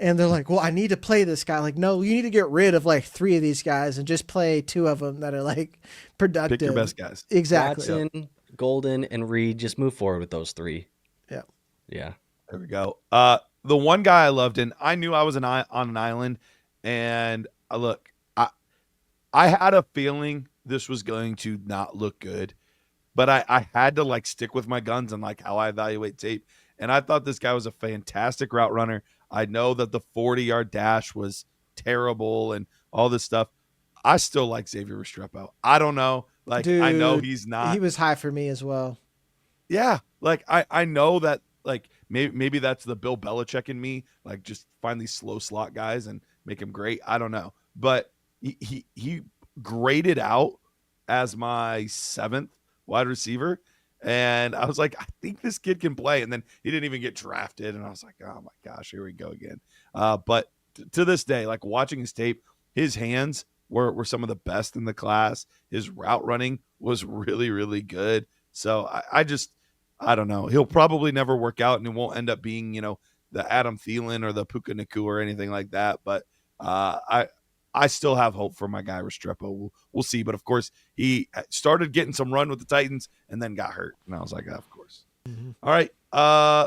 And they're like, well, I need to play this guy. Like, no, you need to get rid of like 3 of these guys and just play 2 of them that are like productive. Pick your best guys. Exactly. Watson, Golden, and Reed, just move forward with those 3. Yeah. Yeah. There we go. The one guy I loved, and I knew I was on an island, and look, I had a feeling this was going to not look good, but I had to like stick with my guns and like how I evaluate tape. And I thought this guy was a fantastic route runner. I know that the 40-yard dash was terrible and all this stuff. I still like Xavier Restrepo. I don't know. Like, dude, I know he's not. He was high for me as well. Yeah. Like, I know that, like, maybe that's the Bill Belichick in me. Like, just find these slow slot guys and make him great. I don't know. But he graded out as my 7th wide receiver. And I was like, I think this kid can play. And then he didn't even get drafted. And I was like, oh, my gosh, here we go again. But to this day, like watching his tape, his hands were some of the best in the class. His route running was really, really good. So I don't know. He'll probably never work out and it won't end up being, the Adam Thielen or the Puka Nacua or anything like that. But I still have hope for my guy Restrepo. We'll see. But, of course, he started getting some run with the Titans and then got hurt. And I was like, of course. Mm-hmm. All right.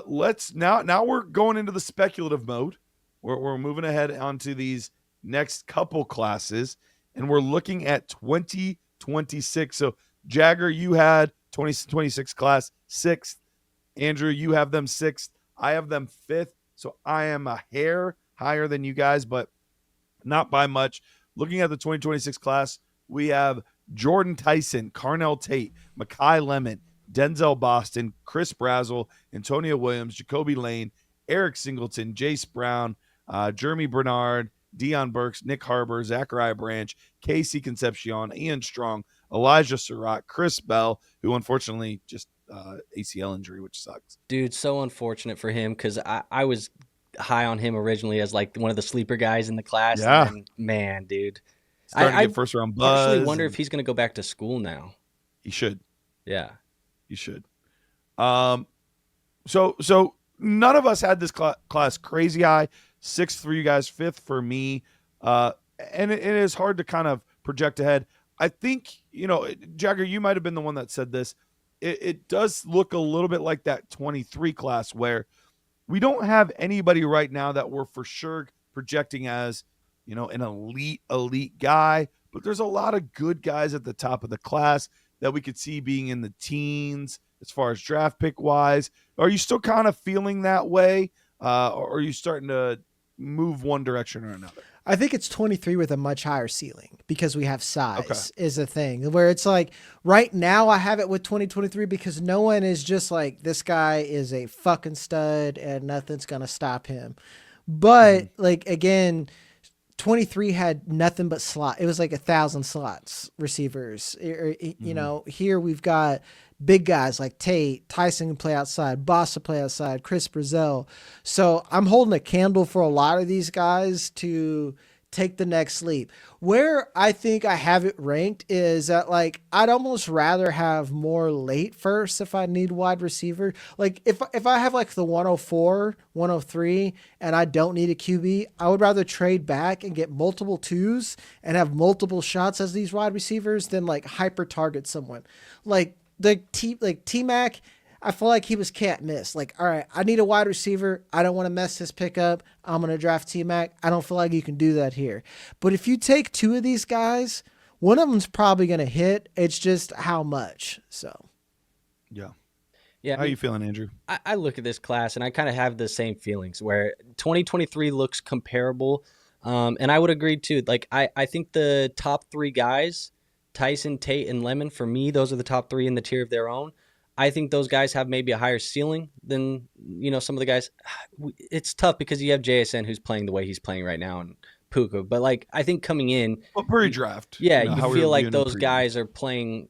Let's now we're going into the speculative mode. We're moving ahead onto these next couple classes, and we're looking at 2026. So, Jagger, you had 2026 class 6th. Andrew, you have them 6th. I have them 5th. So, I am a hair higher than you guys, but not by much. Looking at the 2026 class, we have Jordan Tyson, Carnell Tate, Mekhi Lemon, Denzel Boston, Chris Brazzell, Antonio Williams, Jacoby Lane, Eric Singleton, Jace Brown, Jeremy Bernard, Deion Burks, Nick Harbor, Zachariah Branch, Casey Concepcion, Ian Strong, Elijah Surratt, Chris Bell, who unfortunately just ACL injury, which sucks. Dude, so unfortunate for him because I was high on him originally as like one of the sleeper guys in the class. Yeah. And man, dude. I get first round buzz. I actually wonder if he's going to go back to school now. He should. Yeah. He should. So none of us had this class crazy high. 6th for you guys, 5th for me. And it is hard to kind of project ahead. I think, Jagger, you might have been the one that said this. It does look a little bit like that 23 class where we don't have anybody right now that we're for sure projecting as, an elite guy, but there's a lot of good guys at the top of the class that we could see being in the teens as far as draft pick wise. Are you still kind of feeling that way? Or are you starting to move one direction or another? I think it's 23 with a much higher ceiling because we have size is a thing where it's like right now I have it with 2023 because no one is just like, this guy is a fucking stud and nothing's going to stop him. But like, again, 23 had nothing but slot. It was like 1,000 slots receivers. Here we've got big guys like Tate, Tyson can play outside, Bossa play outside, Chris Brazzell. So I'm holding a candle for a lot of these guys to take the next leap. Where I think I have it ranked is that like I'd almost rather have more late first if I need wide receiver. Like if I have like the 104, 103 and I don't need a QB, I would rather trade back and get multiple 2s and have multiple shots as these wide receivers than like hyper target someone. Like T-Mac, I feel like he was can't miss. Like, all right, I need a wide receiver. I don't want to mess this pick up. I'm going to draft T-Mac. I don't feel like you can do that here. But if you take 2 of these guys, one of them's probably going to hit. It's just how much. So, yeah. How are you feeling, Andrew? I look at this class and I kind of have the same feelings where 2023 looks comparable. And I would agree too. Like, I think the top 3 guys, Tyson, Tate, and Lemon, for me, those are the top 3 in the tier of their own. I think those guys have maybe a higher ceiling than, some of the guys. It's tough because you have JSN who's playing the way he's playing right now and Puka. But, like, I think coming in. Well, pre-draft. Yeah, you feel like those guys are playing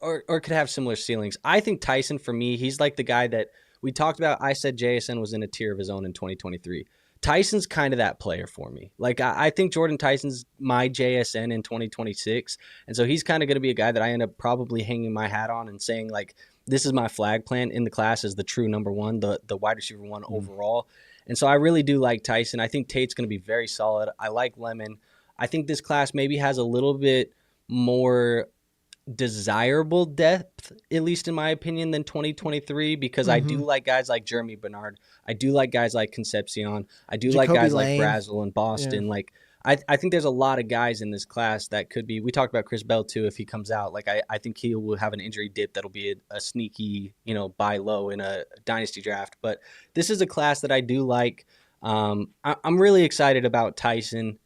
or could have similar ceilings. I think Tyson, for me, he's like the guy that we talked about. I said JSN was in a tier of his own in 2023. Tyson's kind of that player for me. Like, I think Jordan Tyson's my JSN in 2026. And so he's kind of going to be a guy that I end up probably hanging my hat on and saying, like, this is my flag plant in the class as the true number one, the wide receiver one overall. And so I really do like Tyson. I think Tate's going to be very solid. I like Lemon. I think this class maybe has a little bit more desirable depth, at least in my opinion, than 2023, because I do like guys like Jeremy Bernard. I do like guys like Concepcion. I do like guys Lane. Like Brazel and Boston. Yeah. Like I think there's a lot of guys in this class that could be. We talked about Chris Bell too if he comes out. Like I think he will have an injury dip that'll be a sneaky, buy low in a dynasty draft. But this is a class that I do like. I'm really excited about Tyson.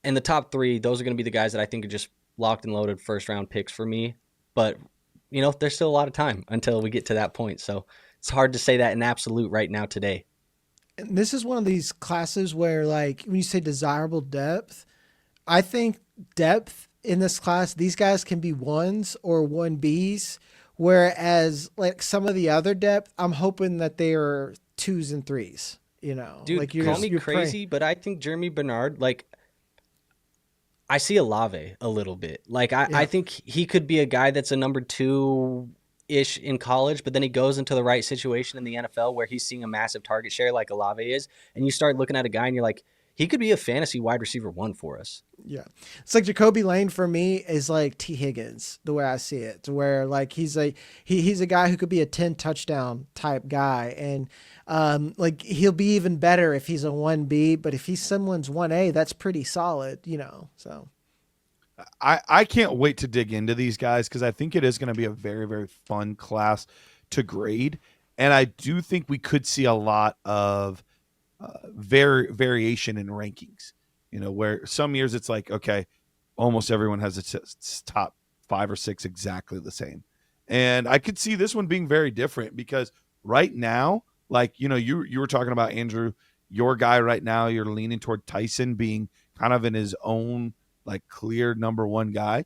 And the top three, those are going to be the guys that I think are just locked and loaded first round picks for me. But, there's still a lot of time until we get to that point. So it's hard to say that in absolute right now today. And this is one of these classes where, like, when you say desirable depth, I think depth in this class, these guys can be 1s or 1Bs, whereas, like, some of the other depth, I'm hoping that they are 2s and 3s, Dude, like call me crazy, but I think Jeremy Bernard, like, I see Olave a little bit. Like, I think he could be a guy that's a number 2-ish in college, but then he goes into the right situation in the NFL where he's seeing a massive target share like Olave is, and you start looking at a guy and you're like, he could be a fantasy wide receiver 1 for us. Yeah. It's like Jacoby Lane for me is like T. Higgins, the way I see it, to where like he's a guy who could be a 10 touchdown type guy. And like he'll be even better if he's a 1B, but if he's someone's 1A, that's pretty solid, so. I can't wait to dig into these guys because I think it is going to be a very, very fun class to grade. And I do think we could see a lot of variation in rankings, where some years it's like, okay, almost everyone has its top 5 or 6 exactly the same. And I could see this one being very different because right now, like, you were talking about, Andrew, your guy right now, you're leaning toward Tyson being kind of in his own, like, clear number 1 guy.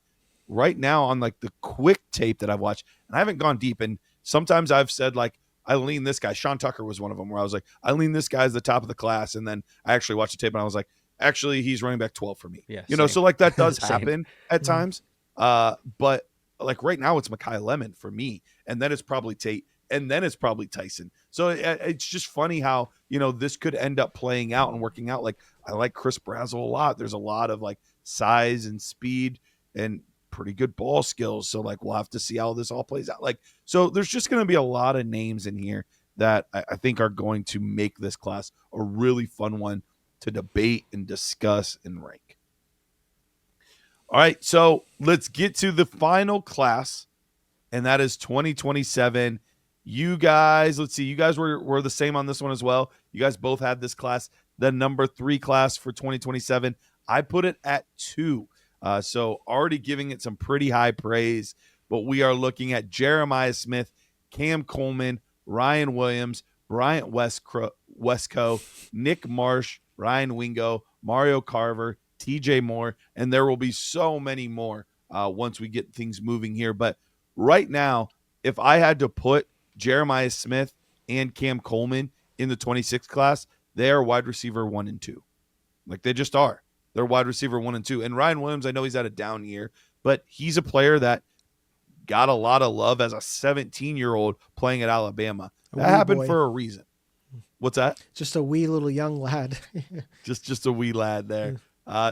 Right now on, like, the quick tape that I've watched, and I haven't gone deep, and sometimes I've said, like, I lean this guy. Sean Tucker was one of them where I was like, I lean this guy as the top of the class. And then I actually watched the tape and I was like, actually, he's running back 12 for me. Yeah, so like that does happen at times. But like right now it's Mekhi Lemon for me. And then it's probably Tate. And then it's probably Tyson. So it's just funny how, this could end up playing out and working out. Like, I like Chris Brazel a lot. There's a lot of like size and speed and pretty good ball skills. So like, we'll have to see how this all plays out. Like, so there's just going to be a lot of names in here that I think are going to make this class a really fun one to debate and discuss and rank. All right. So let's get to the final class, and that is 2027. You guys, let's see. You guys were the same on this one as well. You guys both had this class, the number 3 class for 2027. I put it at 2. So already giving it some pretty high praise, but we are looking at Jeremiah Smith, Cam Coleman, Ryan Williams, Bryant Westco, Nick Marsh, Ryan Wingo, Mario Carver, TJ Moore, and there will be so many more once we get things moving here. But right now, if I had to put Jeremiah Smith and Cam Coleman in the 26 class, they are wide receiver 1 and 2. Like, they just are. They're wide receiver 1 and 2. And Ryan Williams, I know he's had a down year, but he's a player that got a lot of love as a 17-year-old playing at Alabama. That happened for a reason. What's that? Just a wee little young lad. just a wee lad there.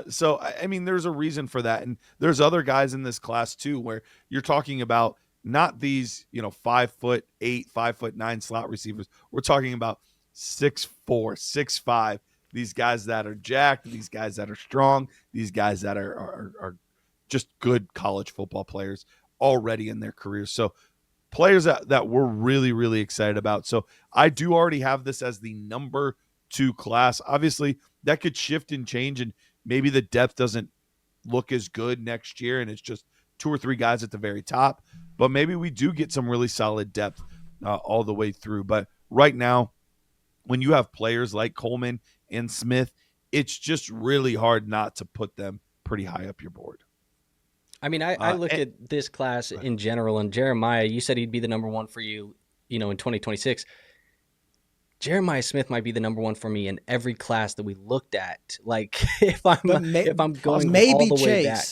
So, I mean, there's a reason for that. And there's other guys in this class, too, where you're talking about not these, 5'8", 5'9" slot receivers. We're talking about 6'4", 6'5", these guys that are jacked, these guys that are strong, these guys that are just good college football players already in their careers. So players that we're really, really excited about. So I do already have this as the number 2 class. Obviously, that could shift and change, and maybe the depth doesn't look as good next year, and it's just 2 or 3 guys at the very top. But maybe we do get some really solid depth all the way through. But right now, when you have players like Coleman and Smith, it's just really hard not to put them pretty high up your board. I mean, I look at this class in general, and Jeremiah, you said he'd be the number one for you, in 2026. Jeremiah Smith might be the number one for me in every class that we looked at. Like if I'm going all the way back.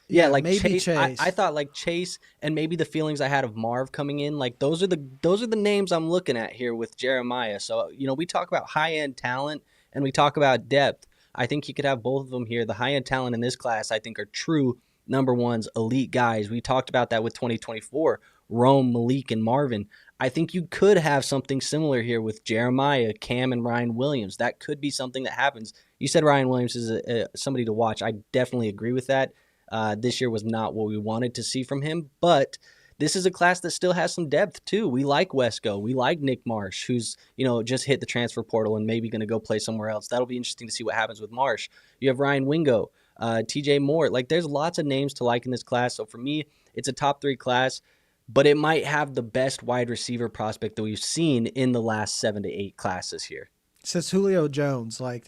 Yeah, like maybe Chase. I thought like Chase and maybe the feelings I had of Marv coming in, like those are the names I'm looking at here with Jeremiah. So, we talk about high-end talent and we talk about depth. I think he could have both of them here. The high-end talent in this class, I think, are true number ones, elite guys. We talked about that with 2024, Rome, Malik, and Marvin. I think you could have something similar here with Jeremiah, Cam, and Ryan Williams. That could be something that happens. You said Ryan Williams is somebody to watch. I definitely agree with that. This year was not what we wanted to see from him, but this is a class that still has some depth too. We like Wesco. We like Nick Marsh, who's, just hit the transfer portal and maybe going to go play somewhere else. That'll be interesting to see what happens with Marsh. You have Ryan Wingo, TJ Moore. Like there's lots of names to like in this class. So for me, it's a top 3 class, but it might have the best wide receiver prospect that we've seen in the last 7 to 8 classes here. It says Julio Jones. I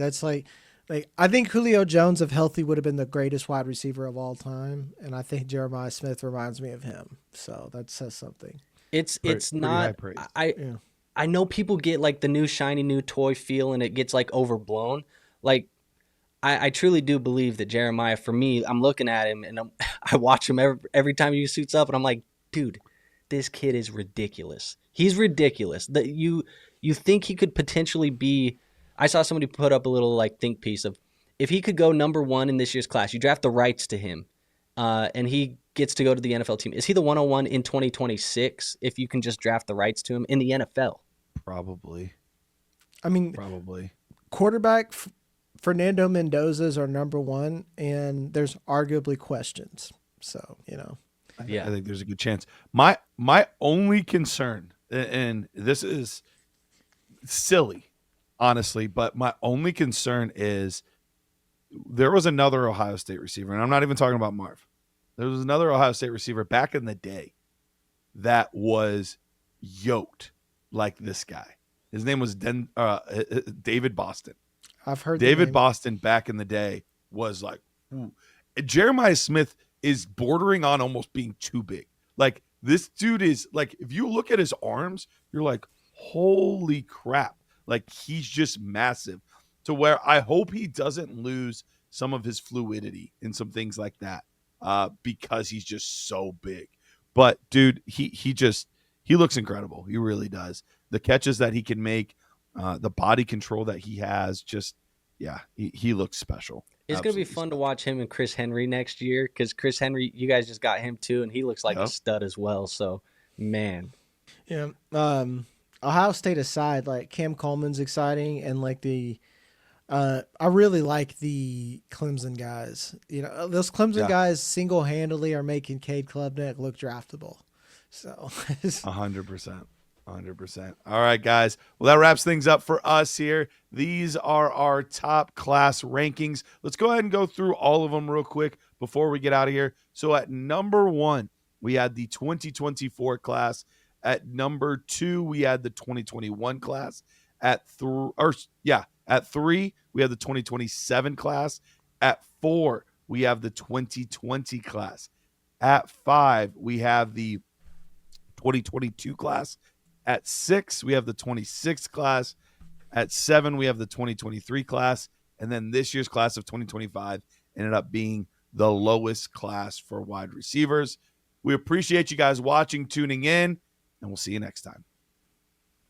think Julio Jones, if healthy, would have been the greatest wide receiver of all time, and I think Jeremiah Smith reminds me of him. So that says something. It's not. I know people get like the new shiny new toy feel, and it gets like overblown. Like I truly do believe that Jeremiah, for me, I'm looking at him and I watch him every time he suits up, and I'm like, dude, this kid is ridiculous. He's ridiculous. That you think he could potentially be. I saw somebody put up a little like think piece of if he could go number 1 in this year's class, you draft the rights to him, and he gets to go to the NFL team. Is he the 101 in 2026 if you can just draft the rights to him in the NFL? Probably. I mean, quarterback Fernando Mendoza's our number 1, and there's arguably questions. So, I think there's a good chance. My only concern, and this is silly, honestly, but my only concern is there was another Ohio State receiver, and I'm not even talking about Marv. There was another Ohio State receiver back in the day that was yoked like this guy. His name was David Boston. I've heard David Boston back in the day was like, ooh. Jeremiah Smith is bordering on almost being too big. Like this dude is like, if you look at his arms, you're like, holy crap. Like he's just massive to where I hope he doesn't lose some of his fluidity and some things like that because he's just so big. But dude, he looks incredible. He really does. The catches that he can make, the body control that he has, he looks special. It's going to be fun to watch him and Chris Henry next year because Chris Henry, you guys just got him too, and he looks like a stud as well. So, man. Yeah. Ohio State aside, like Cam Coleman's exciting, and like I really like the Clemson guys. Those Clemson guys single-handedly are making Cade Klubnik look draftable. So 100%. 100%. All right, guys. Well, that wraps things up for us here. These are our top class rankings. Let's go ahead and go through all of them real quick before we get out of here. So at number 1, we had the 2024 class. At number 2, we had the 2021 class. At 3, we have the 2027 class. At 4, we have the 2020 class. At 5, we have the 2022 class. At 6, we have the 26th class. At 7, we have the 2023 class. And then this year's class of 2025 ended up being the lowest class for wide receivers. We appreciate you guys watching, tuning in, and we'll see you next time.